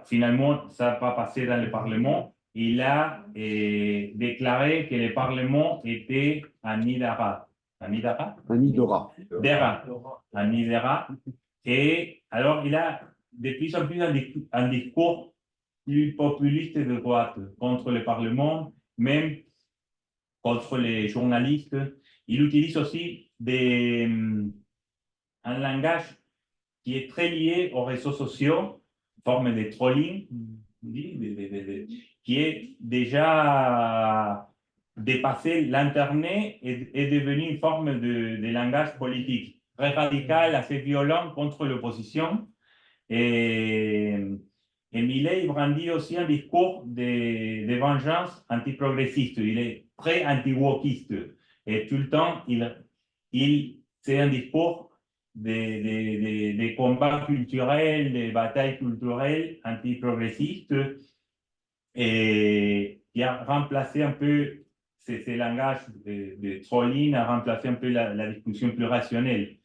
finalement, ça n'a pas passé dans le Parlement. Il a déclaré que le Parlement était un Nidara. Un Nidara? Un Nidora. Dera. Un Nidara. Et alors, il a de plus en plus un discours plus populiste de droite contre le Parlement, même contre les journalistes. Il utilise aussi un langage qui est très lié aux réseaux sociaux, forme de trolling, qui est déjà dépassé l'Internet et est devenu une forme de langage politique très radical, assez violent contre l'opposition. Et Milei brandit aussi un discours de vengeance antiprogressiste. Il est très anti-wokiste. Et tout le temps, c'est un discours des combats culturels, des batailles culturelles antiprogressistes, et qui a remplacé un peu ces langages de trolling, a remplacé un peu la discussion plus rationnelle.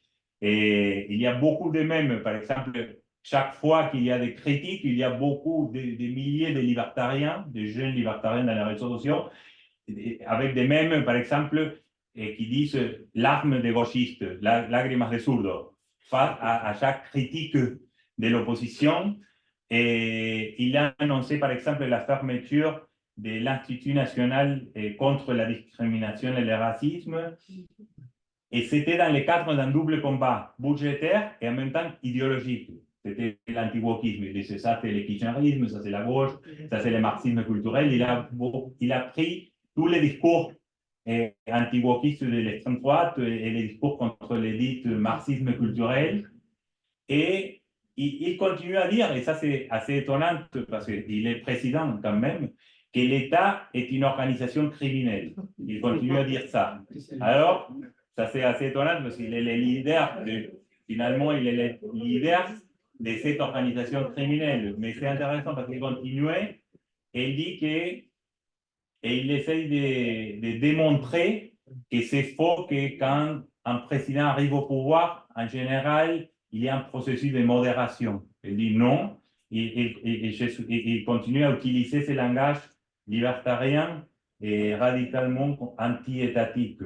Et il y a beaucoup de mèmes, par exemple, chaque fois qu'il y a des critiques, il y a beaucoup de milliers de libertariens, de jeunes libertariens dans les réseaux sociaux, avec des mèmes, par exemple, qui disent l'arme des gauchistes, lágrimas de zurdo, face à chaque critique de l'opposition. Et il a annoncé, par exemple, la fermeture de l'Institut national contre la discrimination et le racisme. Et c'était dans le cadre d'un double combat budgétaire et en même temps idéologique. C'était l'anti-wokisme. Il disait ça, c'est le kirchnerisme, ça, c'est la gauche, ça, c'est le marxisme culturel. Il a pris tous les discours anti-wokistes de l'extrême droite et les discours contre les dits marxisme culturel. Et il continue à dire, et ça c'est assez étonnant parce qu'il est président quand même, que l'État est une organisation criminelle. Il continue à dire ça. Alors, ça c'est assez étonnant parce qu'il est le leader, finalement il est le leader de cette organisation criminelle. Mais c'est intéressant parce qu'il continue et il dit que, et il essaye de démontrer que c'est faux, que quand un président arrive au pouvoir, en général, il y a un processus de modération. Il dit non, il continue à utiliser ce langage libertarien et radicalement anti-étatique.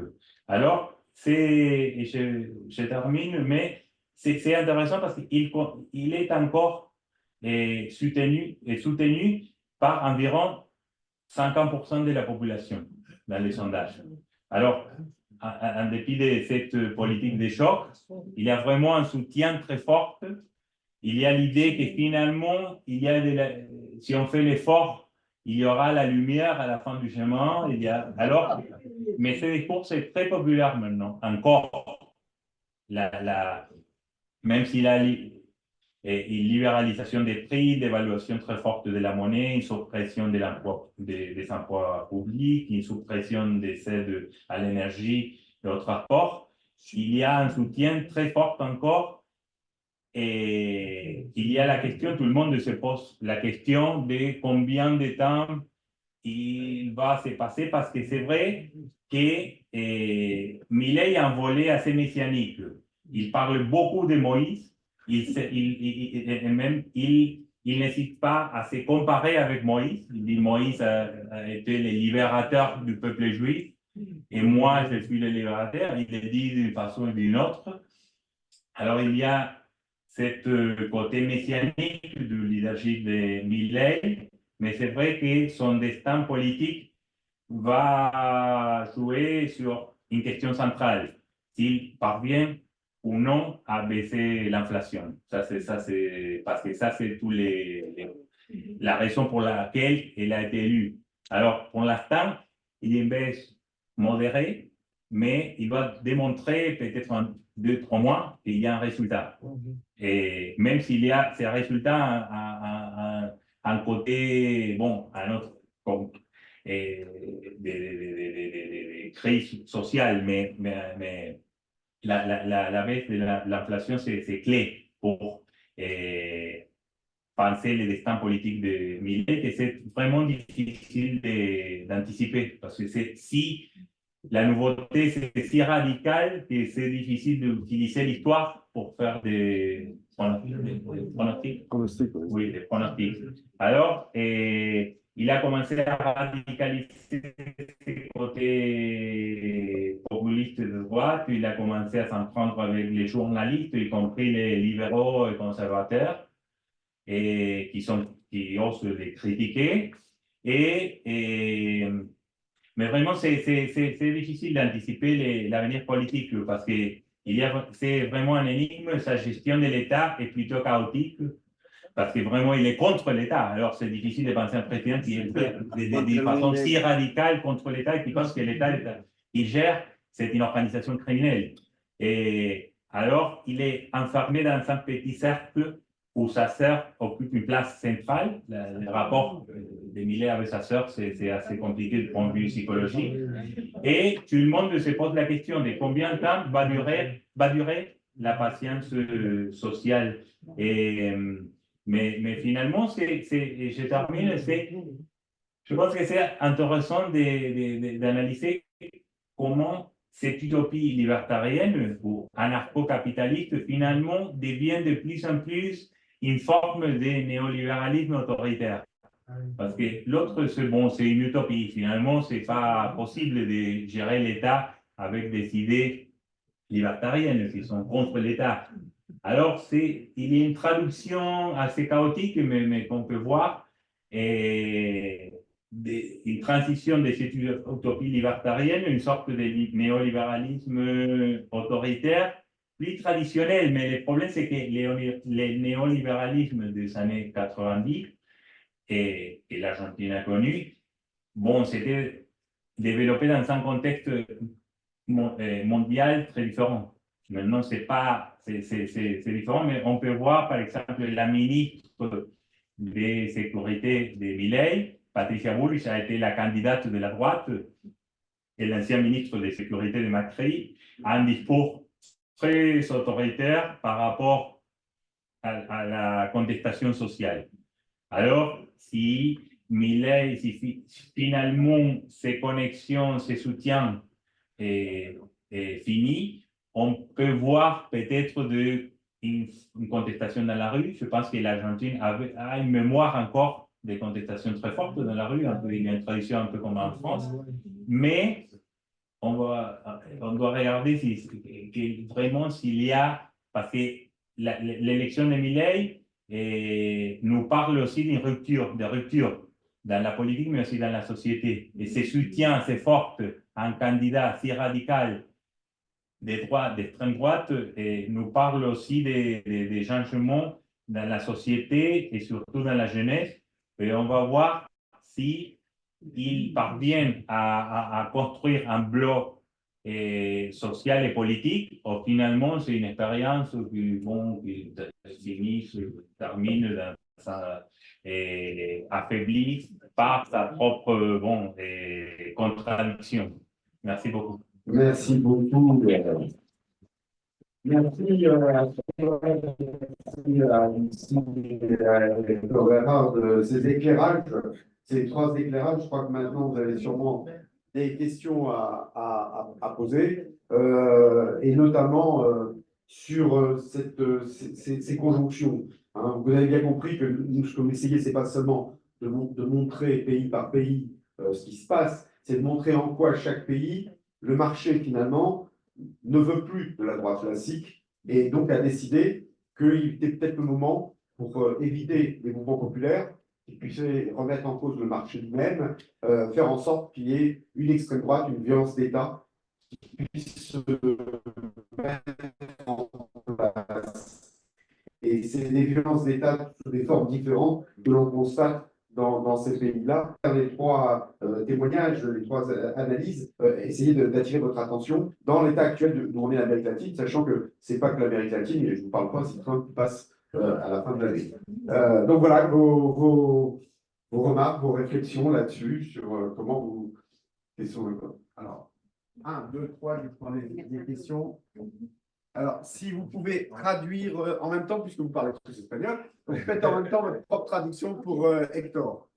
Alors, je termine, mais c'est intéressant parce qu'il est encore soutenu par environ 50% de la population dans les sondages. Alors, en dépit de cette politique de choc, il y a vraiment un soutien très fort. Il y a l'idée que finalement, si on fait l'effort, il y aura la lumière à la fin du chemin. Alors, mais ce discours, c'est très populaire maintenant, encore. Même s'il a une libéralisation des prix, d'évaluation très forte de la monnaie, une suppression des emplois publics, une suppression des aides à l'énergie et au transport, il y a un soutien très fort encore. Et il y a la question, tout le monde se pose la question de combien de temps il va se passer, parce que c'est vrai que Milei a un volet assez messianique. il parle beaucoup de Moïse, et même il n'hésite pas à se comparer avec Moïse. Il dit Moïse a été le libérateur du peuple juif, et moi je suis le libérateur. Il le dit d'une façon ou d'une autre. Alors il y a cette côté messianique du leadership de Milei, mais c'est vrai que son destin politique va jouer sur une question centrale, s'il parvient ou non à baisser l'inflation. Ça, c'est parce que ça, c'est la raison pour laquelle il a été élu. Alors, pour l'instant, il y a une baisse modérée, mais il va démontrer peut-être en 2-3 mois qu'il y a un résultat. Et même s'il y a ces résultats, un côté, bon, un autre, comme des crises sociales, mais la baisse de l'inflation, c'est clé pour penser le destin politique de Milei, et c'est vraiment difficile d'anticiper, parce que si la nouveauté, c'est si radical que c'est difficile d'utiliser l'histoire pour faire des pronostics. Oui, des pronostics. Alors, il a commencé à radicaliser ses côtés populistes de droite, il a commencé à s'en prendre avec les journalistes, y compris les libéraux et conservateurs, et qui osent les critiquer. Mais vraiment, c'est difficile d'anticiper l'avenir politique parce que c'est vraiment un énigme. Sa gestion de l'État est plutôt chaotique parce que vraiment, il est contre l'État. Alors, c'est difficile de penser à un président qui est de façon si radicale contre l'État et qui pense que l'État qu'il gère, c'est une organisation criminelle. Et alors, il est enfermé dans un petit cercle où sa sœur occupe une place centrale. Le rapport de Milei avec sa sœur, c'est assez compliqué du point de vue psychologique. Et tout le monde se pose la question de combien de temps va durer la patience sociale. Mais finalement, je termine, je pense que c'est intéressant d'analyser comment cette utopie libertarienne ou anarcho-capitaliste finalement devient de plus en plus une forme de néolibéralisme autoritaire. Parce que l'autre, c'est une utopie. Finalement, ce n'est pas possible de gérer l'État avec des idées libertariennes qui sont contre l'État. Alors, il y a une traduction assez chaotique, mais qu'on peut voir, et une transition de cette utopie libertarienne, une sorte de néolibéralisme autoritaire, plus traditionnel. Mais le problème, c'est que le néolibéralisme des années 90 et l'Argentine a connu, bon, c'était développé dans un contexte mondial très différent. Maintenant, c'est différent, mais on peut voir, par exemple, la ministre de sécurité de Milei, Patricia Bullrich, a été la candidate de la droite, et l'ancien ministre de sécurité de Macri a un discours très autoritaire par rapport à la contestation sociale. Alors, si Milei, si finalement ces connexions, ces soutiens est fini, on peut voir peut-être une contestation dans la rue. Je pense que l'Argentine a une mémoire encore des contestations très fortes dans la rue. Il y a une tradition un peu comme en France. Mais on doit regarder vraiment s'il y a, parce que l'élection de Milei nous parle aussi d'une rupture, dans la politique, mais aussi dans la société. Et ces soutiens assez forts, un candidat si radical d'extrême droite, nous parle aussi des changements dans la société et surtout dans la jeunesse. Et on va voir si ils parviennent à construire un bloc social et politique, ou finalement c'est une expérience qui termine dans affaiblie par sa propre contradiction. Merci beaucoup. Merci beaucoup. Merci de ces éclairages, ces 3 éclairages. Je crois que maintenant vous avez sûrement des questions à poser, et notamment sur ces conjonctions. Hein. Vous avez bien compris que nous, ce que vous essayez, c'est pas seulement de montrer pays par pays ce qui se passe, c'est de montrer en quoi chaque pays, le marché finalement, ne veut plus de la droite classique et donc a décidé qu'il était peut-être le moment pour éviter les mouvements populaires qui puissaient remettre en cause le marché lui-même, faire en sorte qu'il y ait une extrême droite, une violence d'État qui puisse se mettre en place. Et c'est des violences d'État sous des formes différentes que l'on constate dans ces pays-là. Les trois témoignages, les trois analyses, essayez d'attirer votre attention dans l'état actuel d'où on est l'Amérique latine, sachant que c'est pas que l'Amérique latine, et je ne vous parle pas si Trump passe à la fin de l'année. Donc voilà vos remarques, vos réflexions là-dessus, sur comment vous... Alors, 1, 2, 3, je prends les questions. Alors, si vous pouvez traduire en même temps, puisque vous parlez tous espagnol, donc faites en même temps votre propre traduction pour Hector.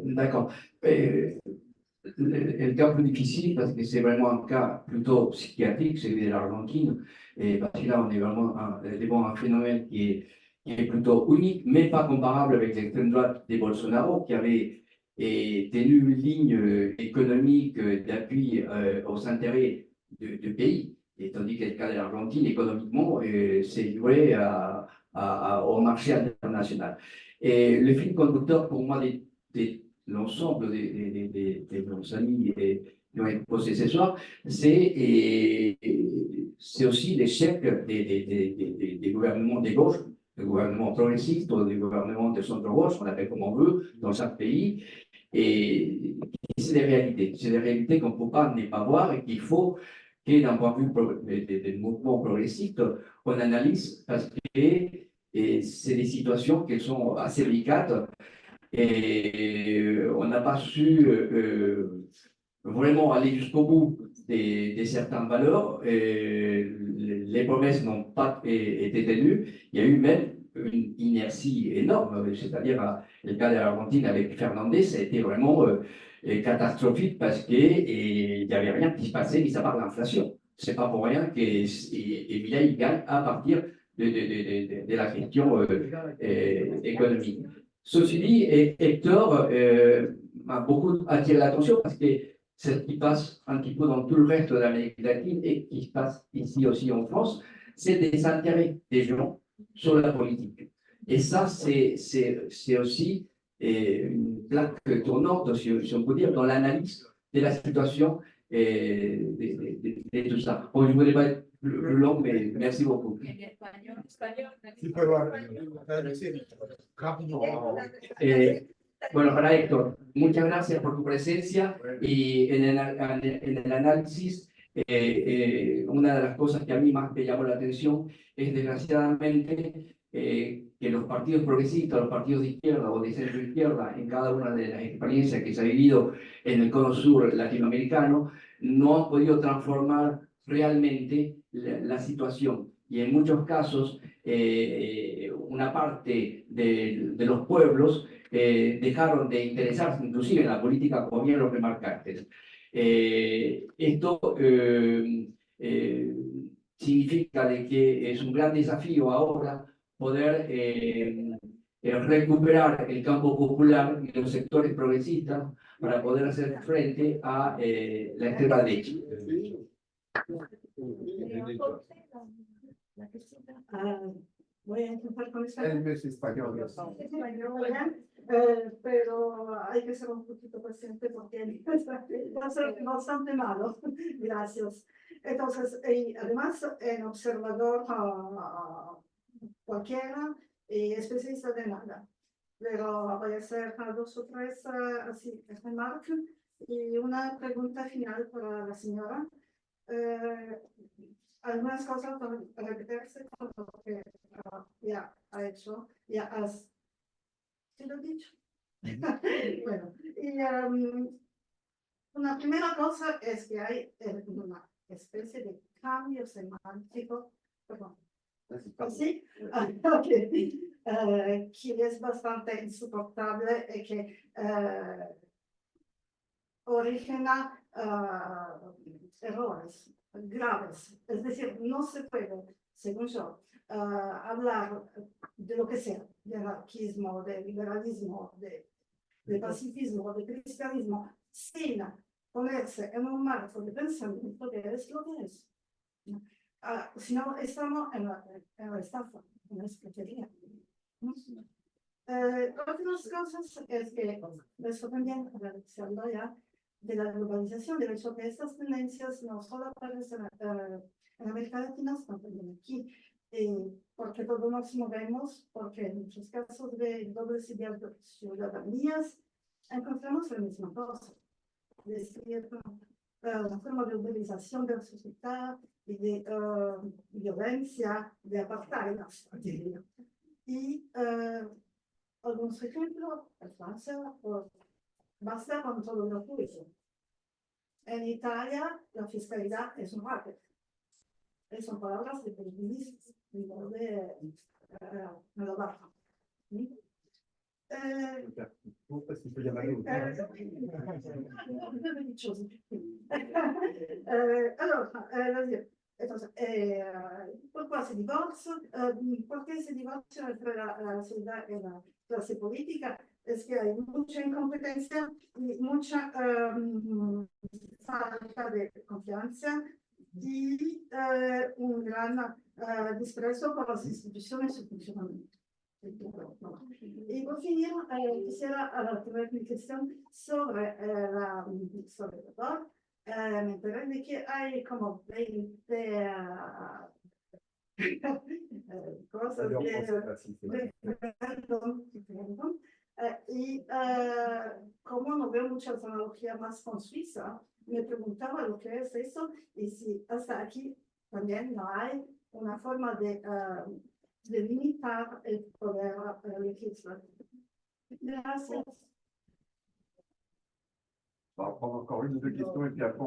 D'accord. Le cas plus difficile, parce que c'est vraiment un cas plutôt psychiatrique, celui de l'Argentine, et parce que là, on est vraiment devant un phénomène qui est plutôt unique, mais pas comparable avec l'extrême droite de Bolsonaro, qui avait tenu une ligne économique d'appui aux intérêts du pays. Et tandis que le cas de l'Argentine, économiquement, s'est livré au marché international. Et le fil conducteur pour moi de l'ensemble de nos amis qui ont exposé ce soir, c'est aussi l'échec des gouvernements de gauche, des gouvernements progressistes, ou des gouvernements de centre-gauche, on appelle comme on veut, dans chaque pays. Et c'est des réalités. C'est des réalités qu'on ne peut pas ne pas voir et qu'il faut que d'un point de vue des mouvements progressistes, on analyse parce que c'est des situations qui sont assez délicates et on n'a pas su vraiment aller jusqu'au bout de certaines valeurs. Et les promesses n'ont pas été tenues. Il y a eu même une inertie énorme, c'est-à-dire le cas de l'Argentine avec Fernandez, ça a été vraiment catastrophique parce qu'il n'y avait rien qui se passait, mis à part l'inflation. Ce n'est pas pour rien qu'Emilia il gagne à partir de la question économique. Ceci dit, Hector m'a beaucoup attiré l'attention parce que c'est ce qui passe un petit peu dans tout le reste de l'Amérique latine et qui se passe ici aussi en France, c'est des intérêts des gens sur la politique. Et ça, c'est aussi une plaque tournante, si on peut dire, dans l'analyse de la situation et de tout ça. Bon, je ne voulais pas être plus long, mais merci beaucoup. Bueno, para Héctor, muchas gracias por tu presencia y en el análisis, una de las cosas que a mí más me llamó la atención es desgraciadamente que los partidos progresistas, los partidos de izquierda o de centro izquierda, en cada una de las experiencias que se ha vivido en el cono sur latinoamericano, no han podido transformar realmente la situación. Y en muchos casos, una parte de los pueblos dejaron de interesarse inclusive en la política, como bien lo remarcaste. Esto significa de que es un gran desafío ahora poder recuperar el campo popular y los sectores progresistas para poder hacer frente a la extrema derecha. Voy a intentar con español. Pero hay que ser un poquito paciente porque va a ser bastante malo. Gracias. Entonces, además, en observador cualquiera y especialista de nada. Pero voy a hacer 2 o 3 así, remarques y una pregunta final para la señora. Algunas cosas para repetirse con lo que ya ha hecho, ya has... ¿Sí lo he dicho? Bueno, y una primera cosa es que hay una especie de cambio semántico, perdón, ¿así? Okay. Que es bastante insoportable y que origina errores graves. Es decir, no se puede, según yo, hablar de lo que sea, de anarquismo, de liberalismo, de pacifismo, de cristianismo, sin ponerse en un marco de pensamiento que es lo que es. Si no, estamos en la estafa, en la esclavería. Otras cosas es que eso también se habla ya de la globalización, del hecho que estas tendencias no solo aparecen en América Latina, sino también aquí, porque todos nos movemos, porque en muchos casos de dobles ciudadanías encontramos la misma cosa, es decir, una forma de uberización de la sociedad y de violencia, de apartheid. Y algunos ejemplos, en Francia, basta con todo lo juicio. En Italia, la fiscalidad es un racket. Son palabras de periodistas, no de la baja. ¿Por qué se divorcia? ¿Por qué se divorcia entre la sociedad y la clase política? Es que hay mucha incompetencia y mucha falta de confianza y un gran desprecio por las instituciones y su funcionamiento. Y por fin, quisiera tener mi cuestión sobre me enteré de que hay como 20 cosas y como no veo muchas analogías más con Suiza, me preguntaba lo que es eso y si hasta aquí también no hay una forma de limitar el poder legislativo. Gracias. On va prendre encore une ou deux questions et puis après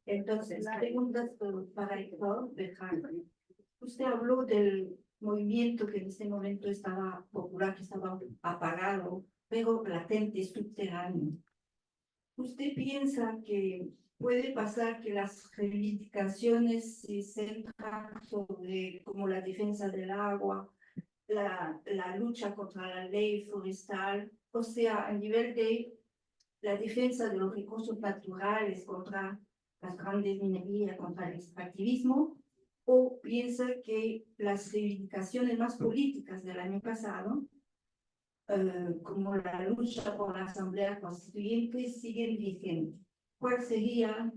Entonces, preguntas para Héctor Béjar. Usted habló del movimiento que en ese momento estaba popular, que estaba apagado, pero latente, subterráneo. ¿Usted piensa que puede pasar que las reivindicaciones se centran sobre como la defensa del agua, la lucha contra la ley forestal, o sea, a nivel de la defensa de los recursos naturales contra las grandes minerías, contra el extractivismo, o piensa que las reivindicaciones más políticas del año pasado, como la lucha por la Asamblea Constituyente, siguen vigentes? ¿Cuál sería,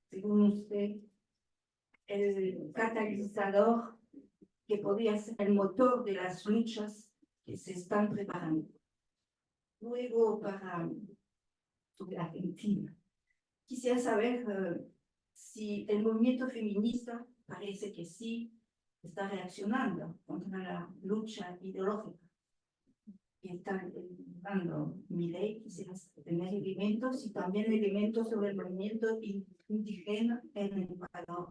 según usted, el catalizador que podría ser el motor de las luchas que se están preparando? Luego, sobre Argentina, quisiera saber si el movimiento feminista parece que sí está reaccionando contra la lucha ideológica que está dando Milei. Quisiera tener elementos y también elementos sobre el movimiento indígena en el Ecuador.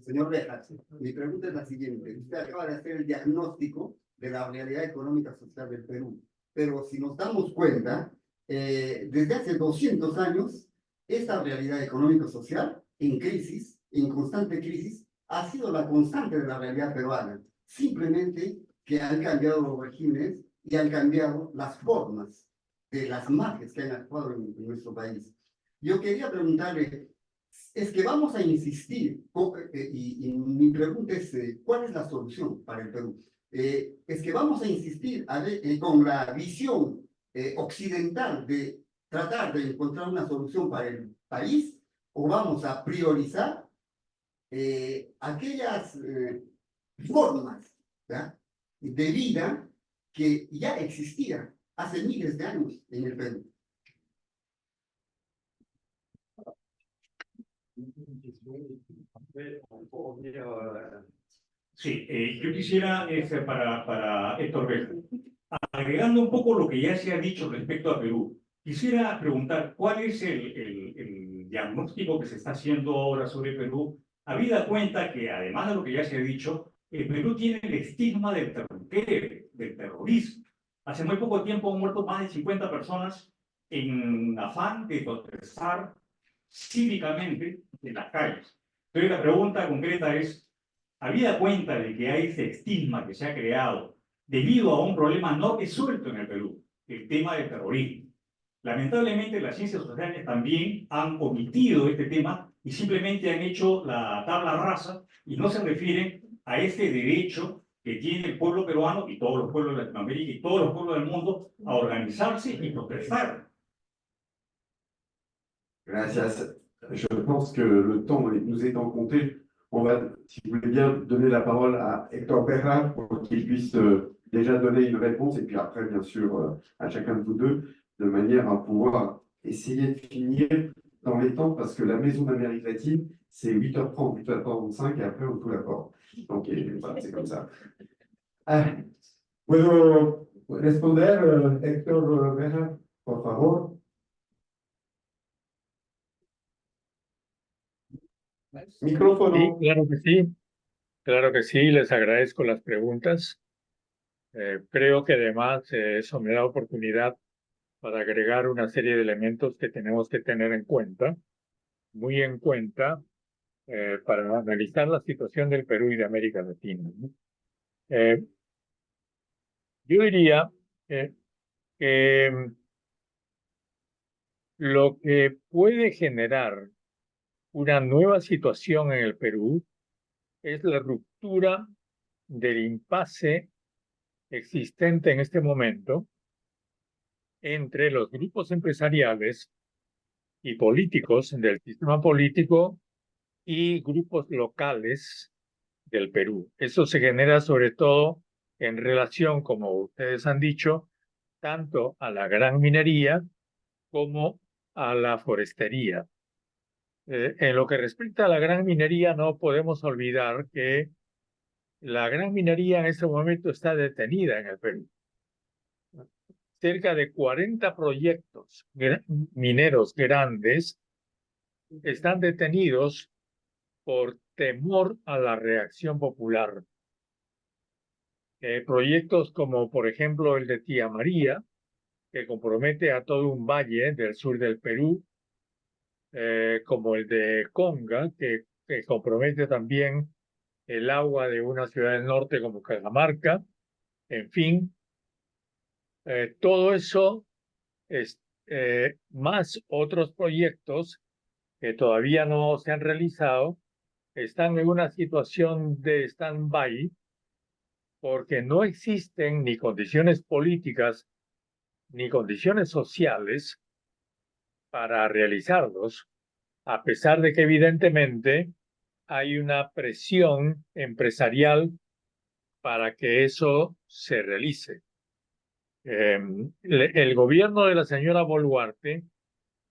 Señor Béjar, mi pregunta es la siguiente. Usted acaba de hacer el diagnóstico de la realidad económica social del Perú, pero si nos damos cuenta, desde hace 200 años, esta realidad económica social en crisis, en constante crisis, ha sido la constante de la realidad peruana. Simplemente que han cambiado los regímenes y han cambiado las formas de las mafias que han actuado en nuestro país. Yo quería preguntarle, es que vamos a insistir, y mi pregunta es, ¿cuál es la solución para el Perú? Es que vamos a insistir con la visión occidental de tratar de encontrar una solución para el país, o vamos a priorizar aquellas formas, ¿ya?, de vida que ya existían hace miles de años en el Perú. Sí, yo quisiera, para Héctor Béjar, agregando un poco lo que ya se ha dicho respecto a Perú, quisiera preguntar cuál es el diagnóstico que se está haciendo ahora sobre Perú, habida cuenta que, además de lo que ya se ha dicho, el Perú tiene el estigma del terrorismo. Hace muy poco tiempo han muerto más de 50 personas en afán de protestar cívicamente en las calles. Entonces la pregunta concreta es, habida cuenta de que hay ese estigma que se ha creado debido a un problema no resuelto en el Perú, el tema del terrorismo. Lamentablemente las ciencias sociales también han omitido este tema y simplemente han hecho la tabla rasa y no se refieren a este derecho que tiene el pueblo peruano y todos los pueblos de Latinoamérica y todos los pueblos del mundo a organizarse y protestar. Gracias. Je pense que le temps nous étant compté, on va, si vous voulez bien, donner la parole à Héctor Berra pour qu'il puisse déjà donner une réponse, et puis après, bien sûr, à chacun de vous deux, de manière à pouvoir essayer de finir dans les temps, parce que la Maison d'Amérique latine, c'est 8h30, 8h45, et après, on ouvre la porte. Donc, voilà, c'est comme ça. ¿Puedo responder, Héctor Berra, por favor? Micrófono. Sí, claro que sí. Claro que sí, les agradezco las preguntas. Creo que además eso me da oportunidad para agregar una serie de elementos que tenemos que tener en cuenta, muy en cuenta, para analizar la situación del Perú y de América Latina, ¿no? Yo diría que lo que puede generar una nueva situación en el Perú es la ruptura del impasse existente en este momento entre los grupos empresariales y políticos del sistema político y grupos locales del Perú. Eso se genera sobre todo en relación, como ustedes han dicho, tanto a la gran minería como a la forestería. En lo que respecta a la gran minería, no podemos olvidar que la gran minería en este momento está detenida en el Perú. Cerca de 40 proyectos mineros grandes están detenidos por temor a la reacción popular. Proyectos como, por ejemplo, el de Tía María, que compromete a todo un valle del sur del Perú, como el de Conga, que compromete también el agua de una ciudad del norte como Cajamarca. En fin, todo eso es, más otros proyectos que todavía no se han realizado, están en una situación de stand-by porque no existen ni condiciones políticas ni condiciones sociales para realizarlos, a pesar de que evidentemente hay una presión empresarial para que eso se realice. El gobierno de la señora Boluarte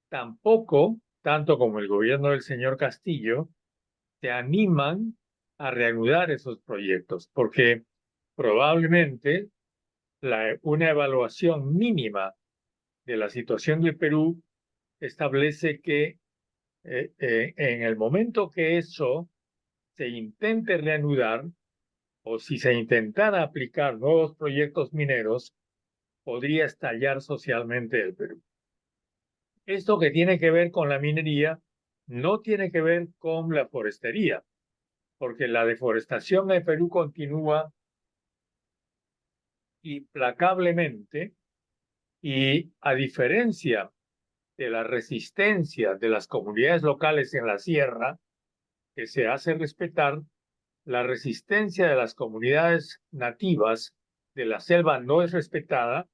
tampoco, tanto como el gobierno del señor Castillo, se animan a reanudar esos proyectos, porque probablemente una evaluación mínima de la situación del Perú establece que en el momento que eso se intente reanudar, o si se intentara aplicar nuevos proyectos mineros, podría estallar socialmente el Perú. Esto que tiene que ver con la minería no tiene que ver con la forestería, porque la deforestación en el Perú continúa implacablemente y, a diferencia de la resistencia de las comunidades locales en la sierra, que se hace respetar, la resistencia de las comunidades nativas de la selva no es respetada,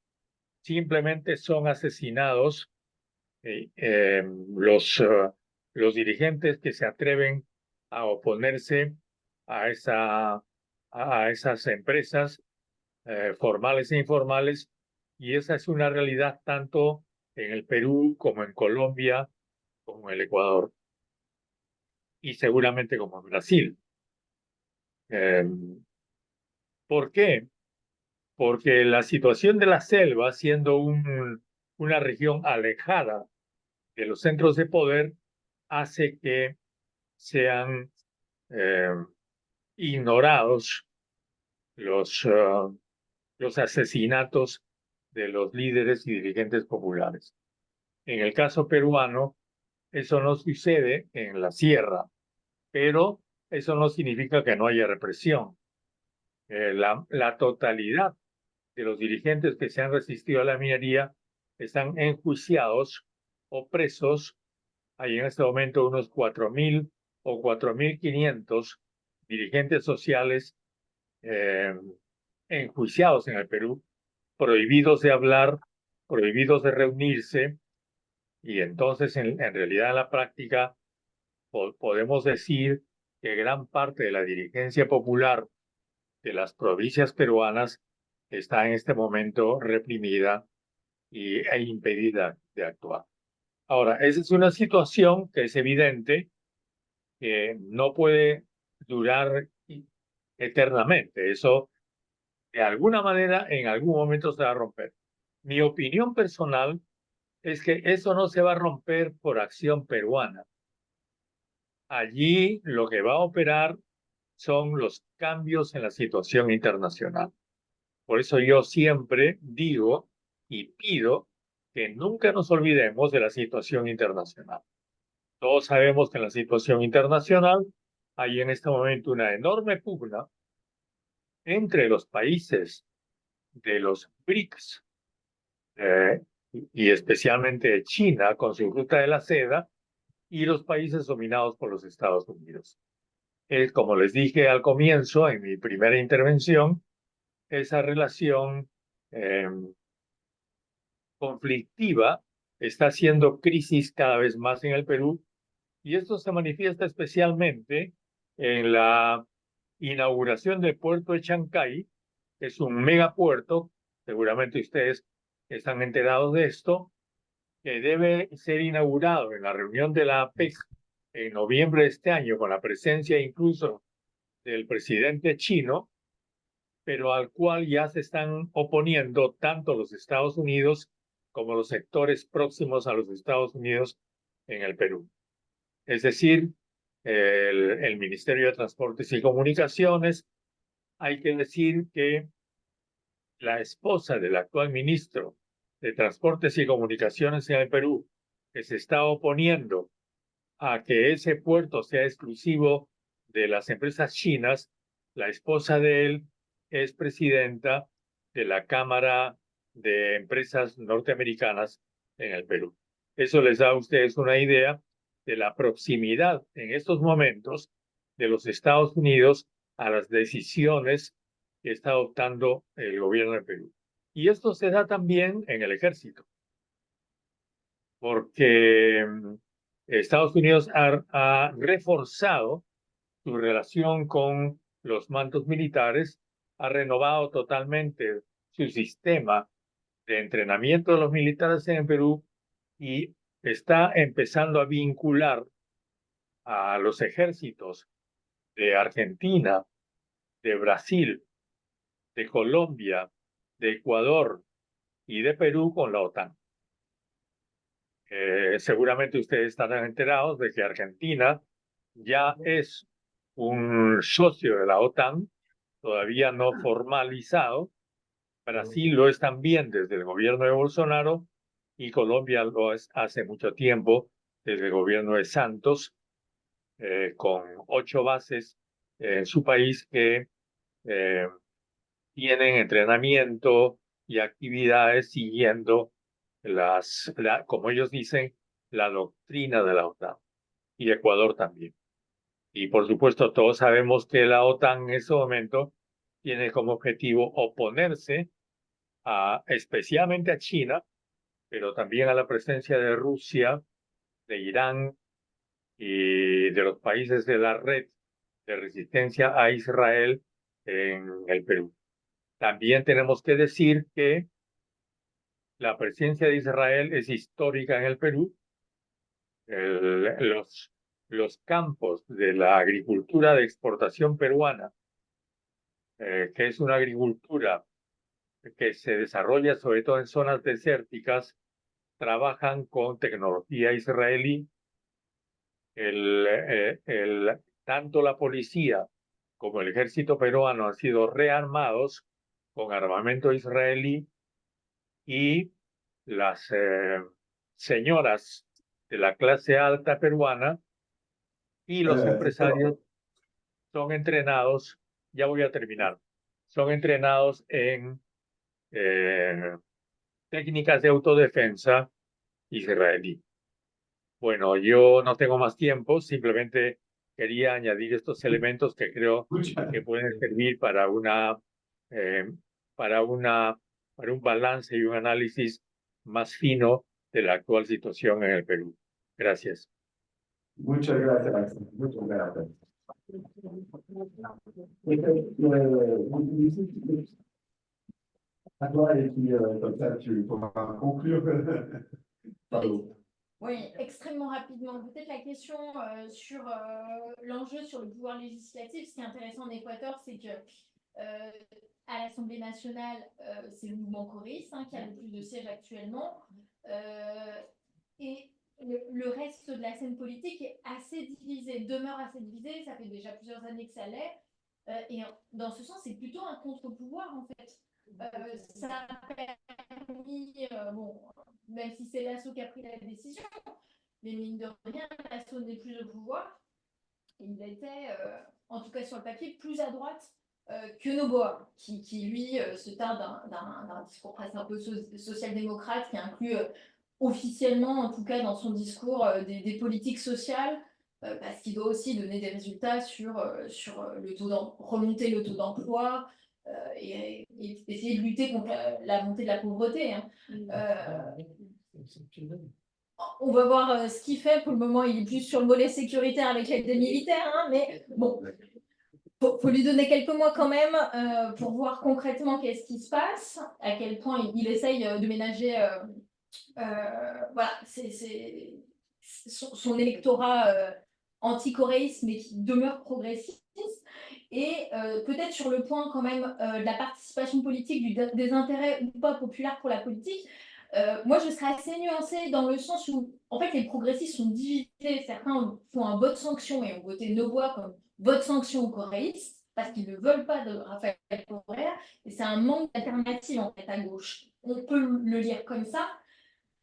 simplemente son asesinados los dirigentes que se atreven a oponerse a esas empresas formales e informales, y esa es una realidad tanto en el Perú como en Colombia, como en el Ecuador y seguramente como en Brasil. ¿Por qué? Porque la situación de la selva, siendo una región alejada de los centros de poder, hace que sean ignorados los asesinatos de los líderes y dirigentes populares. En el caso peruano, eso no sucede en la sierra, pero eso no significa que no haya represión. La totalidad de los dirigentes que se han resistido a la minería están enjuiciados o presos. Hay en este momento unos 4.000 o 4.500 dirigentes sociales enjuiciados en el Perú, prohibidos de hablar, prohibidos de reunirse, y entonces en realidad en la práctica podemos decir que gran parte de la dirigencia popular de las provincias peruanas está en este momento reprimida e impedida de actuar. Ahora, esa es una situación que es evidente que no puede durar eternamente. Eso, de alguna manera, en algún momento se va a romper. Mi opinión personal es que eso no se va a romper por acción peruana. Allí lo que va a operar son los cambios en la situación internacional. Por eso yo siempre digo y pido que nunca nos olvidemos de la situación internacional. Todos sabemos que en la situación internacional hay en este momento una enorme pugna entre los países de los BRICS y especialmente China con su ruta de la seda y los países dominados por los Estados Unidos. Como les dije al comienzo, en mi primera intervención, esa relación conflictiva está haciendo crisis cada vez más en el Perú, y esto se manifiesta especialmente en la inauguración del puerto de Chancay, que es un megapuerto, seguramente ustedes están enterados de esto, que debe ser inaugurado en la reunión de la APEC en noviembre de este año, con la presencia incluso del presidente chino, pero al cual ya se están oponiendo tanto los Estados Unidos como los sectores próximos a los Estados Unidos en el Perú. Es decir, el Ministerio de Transportes y Comunicaciones. Hay que decir que la esposa del actual ministro de Transportes y Comunicaciones en el Perú, que se está oponiendo a que ese puerto sea exclusivo de las empresas chinas, la esposa de él es presidenta de la Cámara de Empresas Norteamericanas en el Perú. Eso les da a ustedes una idea de la proximidad en estos momentos de los Estados Unidos a las decisiones que está adoptando el gobierno de Perú. Y esto se da también en el ejército, porque Estados Unidos ha reforzado su relación con los mandos militares, ha renovado totalmente su sistema de entrenamiento de los militares en el Perú y está empezando a vincular a los ejércitos de Argentina, de Brasil, de Colombia, de Ecuador y de Perú con la OTAN. Seguramente ustedes estarán enterados de que Argentina ya es un socio de la OTAN, todavía no formalizado. Brasil lo es también desde el gobierno de Bolsonaro y Colombia lo es hace mucho tiempo desde el gobierno de Santos, con 8 bases en su país que tienen entrenamiento y actividades siguiendo como ellos dicen, la doctrina de la OTAN, y Ecuador también. Y por supuesto todos sabemos que la OTAN en ese momento tiene como objetivo oponerse especialmente a China, pero también a la presencia de Rusia, de Irán y de los países de la red de resistencia a Israel en el Perú. También tenemos que decir que la presencia de Israel es histórica en el Perú. Los campos de la agricultura de exportación peruana, que es una agricultura que se desarrolla sobre todo en zonas desérticas, trabajan con tecnología israelí. Tanto la policía como el ejército peruano han sido rearmados con armamento israelí y las señoras de la clase alta peruana y los empresarios son entrenados, ya voy a terminar, son entrenados en técnicas de autodefensa israelí. Bueno, yo no tengo más tiempo, simplemente quería añadir estos elementos que creo que pueden servir para un balance y un análisis más fino de la actual situación en el Perú. Gracias. Muchas gracias. Muchas gracias. À toi, et puis comme ça, tu pourras conclure. Pardon. Oui, extrêmement rapidement. Peut-être la question sur l'enjeu sur le pouvoir législatif. Ce qui est intéressant en Équateur, c'est que à l'Assemblée nationale, c'est le mouvement choréiste qui a le plus de sièges actuellement. Et le reste de la scène politique est assez divisé, demeure assez divisé. Ça fait déjà plusieurs années que ça l'est. Et dans ce sens, c'est plutôt un contre-pouvoir, en fait. Ça a permis, bon, même si c'est l'ASSO qui a pris la décision, mais mine de rien, l'ASSO n'est plus au pouvoir. Il était, en tout cas sur le papier, plus à droite que Noboa, qui lui se tarde d'un discours presque un peu social-démocrate, qui inclut officiellement, en tout cas dans son discours, des politiques sociales, parce qu'il doit aussi donner des résultats sur le taux remonter le taux d'emploi, et essayer de lutter contre la montée de la pauvreté. On va voir ce qu'il fait. Pour le moment, il est plus sur le volet sécuritaire avec l'aide des militaires, mais bon, faut lui donner quelques mois quand même pour voir concrètement qu'est-ce qui se passe, à quel point il essaye de ménager voilà, son électorat anti-coréiste, mais qui demeure progressiste. Et peut-être sur le point quand même de la participation politique, des intérêts ou pas populaires pour la politique, moi je serais assez nuancée dans le sens où en fait les progressistes sont divisés. Certains font un vote sanction et ont voté Noboa comme vote sanction aux coréistes parce qu'ils ne veulent pas de Rafael Correa, et c'est un manque d'alternative en fait à gauche. On peut le lire comme ça.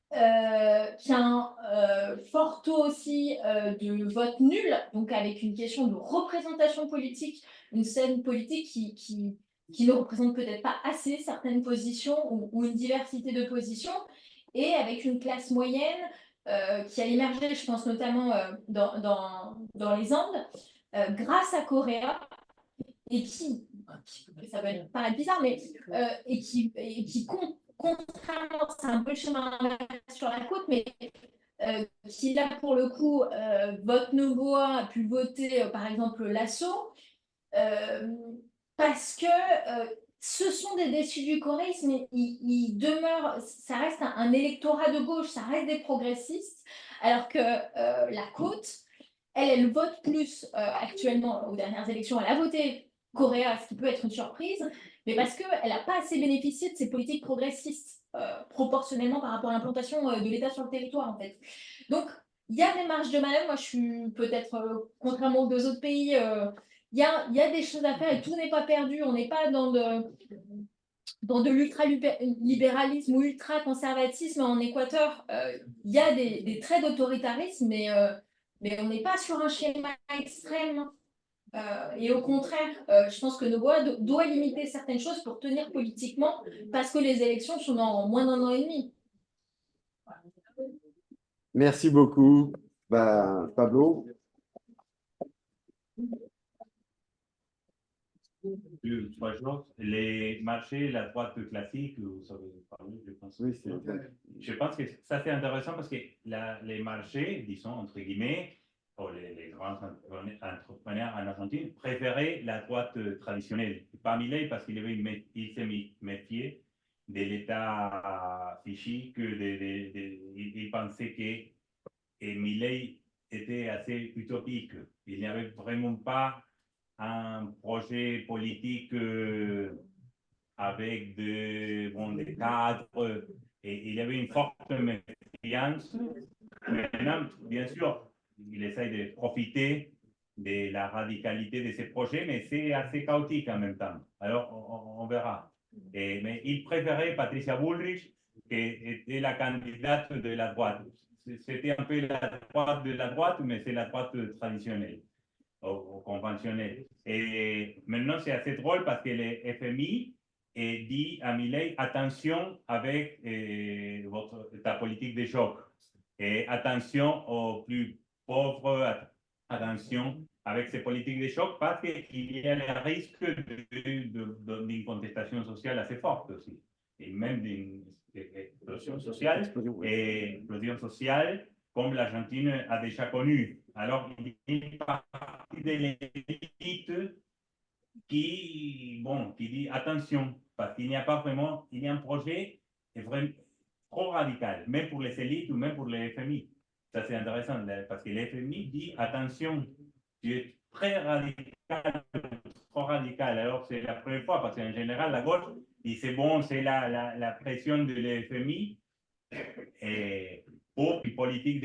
Qui a un fort taux aussi de vote nul, donc avec une question de représentation politique, une scène politique qui ne représente peut-être pas assez certaines positions ou une diversité de positions, et avec une classe moyenne qui a émergé, je pense notamment dans les Andes, grâce à Correa, et qui ça va paraître bizarre, mais et qui compte. Contrairement, c'est un peu le chemin sur la côte, mais qui là pour le coup vote Noboa, a pu voter par exemple l'ASSO, parce que ce sont des déçus du choréisme, mais il demeure, ça reste un électorat de gauche, ça reste des progressistes, alors que la côte, elle vote plus actuellement aux dernières élections. Elle a voté Correa, ce qui peut être une surprise, mais parce qu'elle n'a pas assez bénéficié de ces politiques progressistes proportionnellement par rapport à l'implantation de l'État sur le territoire, en fait. Donc, il y a des marges de manœuvre. Moi, je suis peut-être, contrairement aux deux autres pays, il y a des choses à faire et tout n'est pas perdu. On n'est pas dans de l'ultra-libéralisme ou ultra-conservatisme en Équateur. Il y a des traits d'autoritarisme, mais on n'est pas sur un schéma extrême. Et au contraire, je pense que Noboa doit limiter certaines choses pour tenir politiquement, parce que les élections sont dans moins d'un an et demi. Merci beaucoup, Pablo. Deux, trois choses. Les marchés, la droite classique, vous savez parler, je pense. Oui, je pense que ça c'est intéressant parce que les marchés, disons entre guillemets, ou les grands entrepreneurs en Argentine préféraient la droite traditionnelle. Pas Milei parce qu'il s'est méfié de l'État fichi, il pensait que Milei était assez utopique. Il n'y avait vraiment pas un projet politique avec des cadres, et il y avait une forte méfiance. Maintenant, bien sûr, il essaye de profiter de la radicalité de ces projets, mais c'est assez chaotique en même temps. Alors, on verra. Mais il préférait Patricia Bullrich, qui était la candidate de la droite. C'était un peu la droite de la droite, mais c'est la droite traditionnelle, ou conventionnelle. Et maintenant, c'est assez drôle parce que le FMI dit à Milei, attention avec ta politique de choc. Et attention aux plus pauvres, attention avec ces politiques de choc, parce qu'il y a le risque d'une contestation sociale assez forte aussi. Et même d'une explosion sociale, comme l'Argentine a déjà connu. Alors, il y a une partie de l'élite qui dit attention, parce qu'il n'y a pas vraiment, il y a un projet vraiment trop radical, même pour les élites ou même pour les FMI. Ça, c'est intéressant, parce que les FMI dit attention, tu es très radical, trop radical. Alors, c'est la première fois, parce qu'en général, la gauche dit c'est bon, c'est la pression de l'FMI pour une politique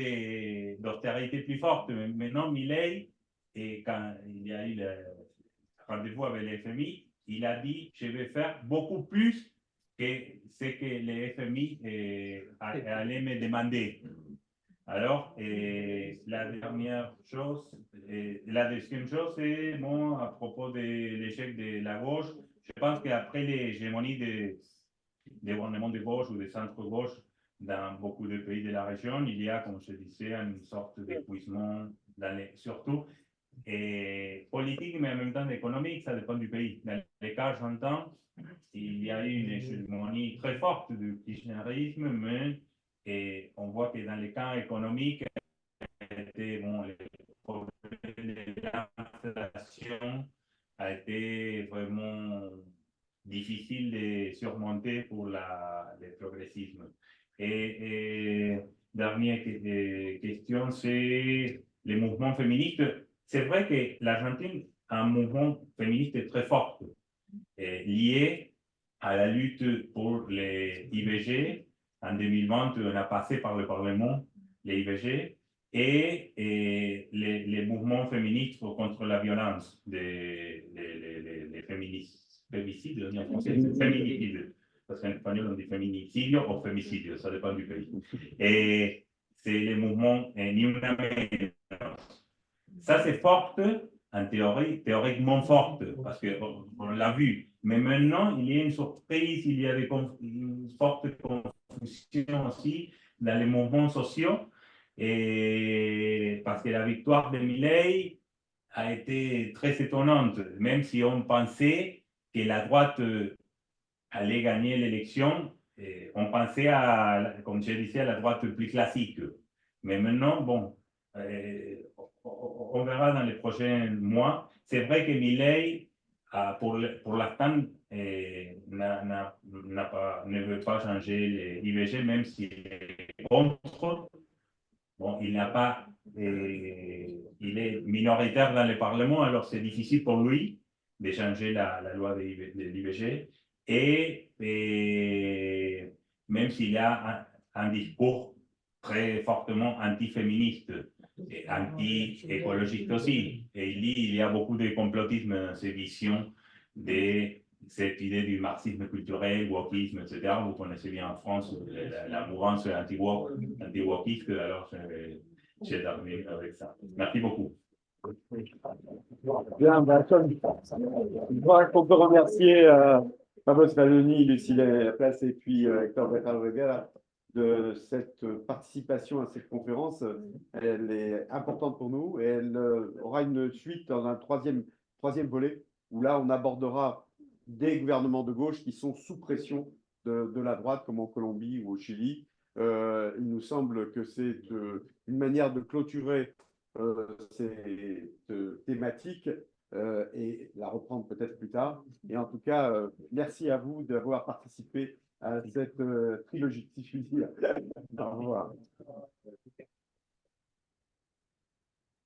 d'austérité plus forte. Maintenant, Milei, et quand il y a eu le rendez-vous avec le FMI, il a dit je vais faire beaucoup plus que ce que le FMI allait me demander. Alors, la dernière chose, la deuxième chose, c'est bon, à propos de l'échec de la gauche. Je pense qu'après l'hégémonie des gouvernements de gauche ou des centres-gauche dans beaucoup de pays de la région, il y a, comme je disais, une sorte d'épuisement, surtout politique, mais en même temps économique, ça dépend du pays. Dans les cas argentins, il y a eu une hégémonie très forte du kirchnerisme, mais on voit que dans les cas économiques, les problèmes de l'inflation a été vraiment difficile de surmonter pour le progressisme. Et dernière question, c'est les mouvements féministes. C'est vrai que l'Argentine a un mouvement féministe très fort, lié à la lutte pour les IVG. En 2020, on a passé par le Parlement les IVG et les mouvements féministes contre la violence, les féminicides, en français, féminicides. Parce qu'en espagnol, on dit féminicidio ou fémicidio, ça dépend du pays. Et c'est les mouvements Ni Una Menos. Ça, c'est forte, en théorie, théoriquement forte, parce qu'on l'a vu. Mais maintenant, il y a une surprise, il y a une forte confusion aussi dans les mouvements sociaux, et parce que la victoire de Milei a été très étonnante, même si on pensait que la droite allait gagner l'élection, on pensait comme je disais, à la droite plus classique. Mais maintenant, bon, on verra dans les prochains mois. C'est vrai que Milei, pour l'instant, ne veut pas changer les IVG, même s'il est contre. Bon, il est minoritaire dans le Parlement, alors c'est difficile pour lui de changer la loi de l'IVG. Et même s'il y a un discours très fortement anti-féministe et anti-écologiste aussi. Et il y a beaucoup de complotisme dans ces visions de cette idée du marxisme culturel, wokisme, etc. Vous connaissez bien en France la mouvance anti-wokiste, alors j'ai terminé avec ça. Merci beaucoup. Bien, je crois qu'on peut remercier Pablo Spadoni, Lucie Laplace et puis Héctor Berral de cette participation à cette conférence. Elle est importante pour nous et elle aura une suite dans un troisième volet où là on abordera des gouvernements de gauche qui sont sous pression de la droite comme en Colombie ou au Chili. Il nous semble que c'est une manière de clôturer cette thématique et la reprendre peut-être plus tard. Et en tout cas, merci à vous d'avoir participé à cette trilogie. Au revoir.